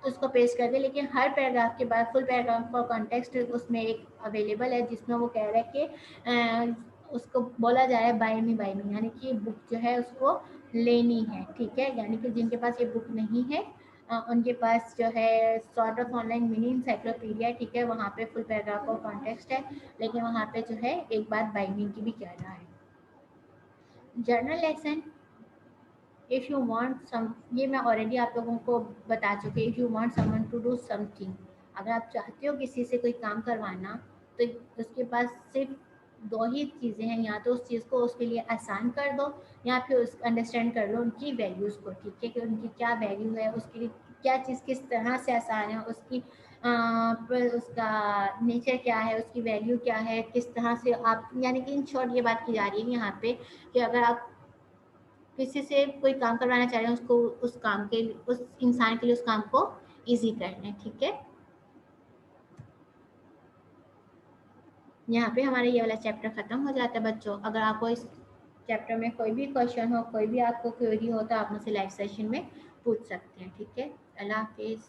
उसको पेश कर दे, लेकिन हर पैराग्राफ के बाद फुल पैराग्राफ का कॉन्टेक्स्ट उसमें एक अवेलेबल है, जिसमें वो कह रहा है कि उसको बोला जा रहा है बाय मी, यानी कि बुक जो है उसको लेनी है, ठीक है। यानी कि जिनके पास ये बुक नहीं है उनके पास जो है sort of online mini encyclopedia, ठीक है, वहाँ पे फुल पैराग्राफ का कॉन्टेक्स्ट है, लेकिन वहाँ पे जो है एक बात बाय मी की भी कह रहा है। General lesson, if you want some, ये मैं ऑलरेडी आप लोगों को बता चुकी, if you want someone to do something, अगर आप चाहते हो किसी से कोई काम करवाना, तो उसके पास सिर्फ दो ही चीज़ें हैं, या तो उस चीज़ को उसके लिए आसान कर दो, या फिर उस अंडरस्टैंड कर लो उनकी वैल्यूज़ को, ठीक है, कि उनकी क्या वैल्यू है, उसके लिए क्या चीज़ किस तरह से आसान है, उसकी उसका नेचर क्या है, उसकी वैल्यू क्या है, किस तरह से आप, यानी कि इन शॉर्ट ये बात की जा रही है यहाँ पे कि अगर आप किसी से कोई काम करवाना चाह रहे हैं, उसको उस काम के, उस इंसान के लिए उस काम को ईजी कर लें, ठीक है। यहाँ पे हमारा ये वाला चैप्टर खत्म हो जाता है बच्चों। अगर आपको इस चैप्टर में कोई भी क्वेश्चन हो, कोई भी आपको क्वेरी हो, तो आप मुझसे लाइव सेशन में पूछ सकते हैं, ठीक है। अल्लाह हाफिज़।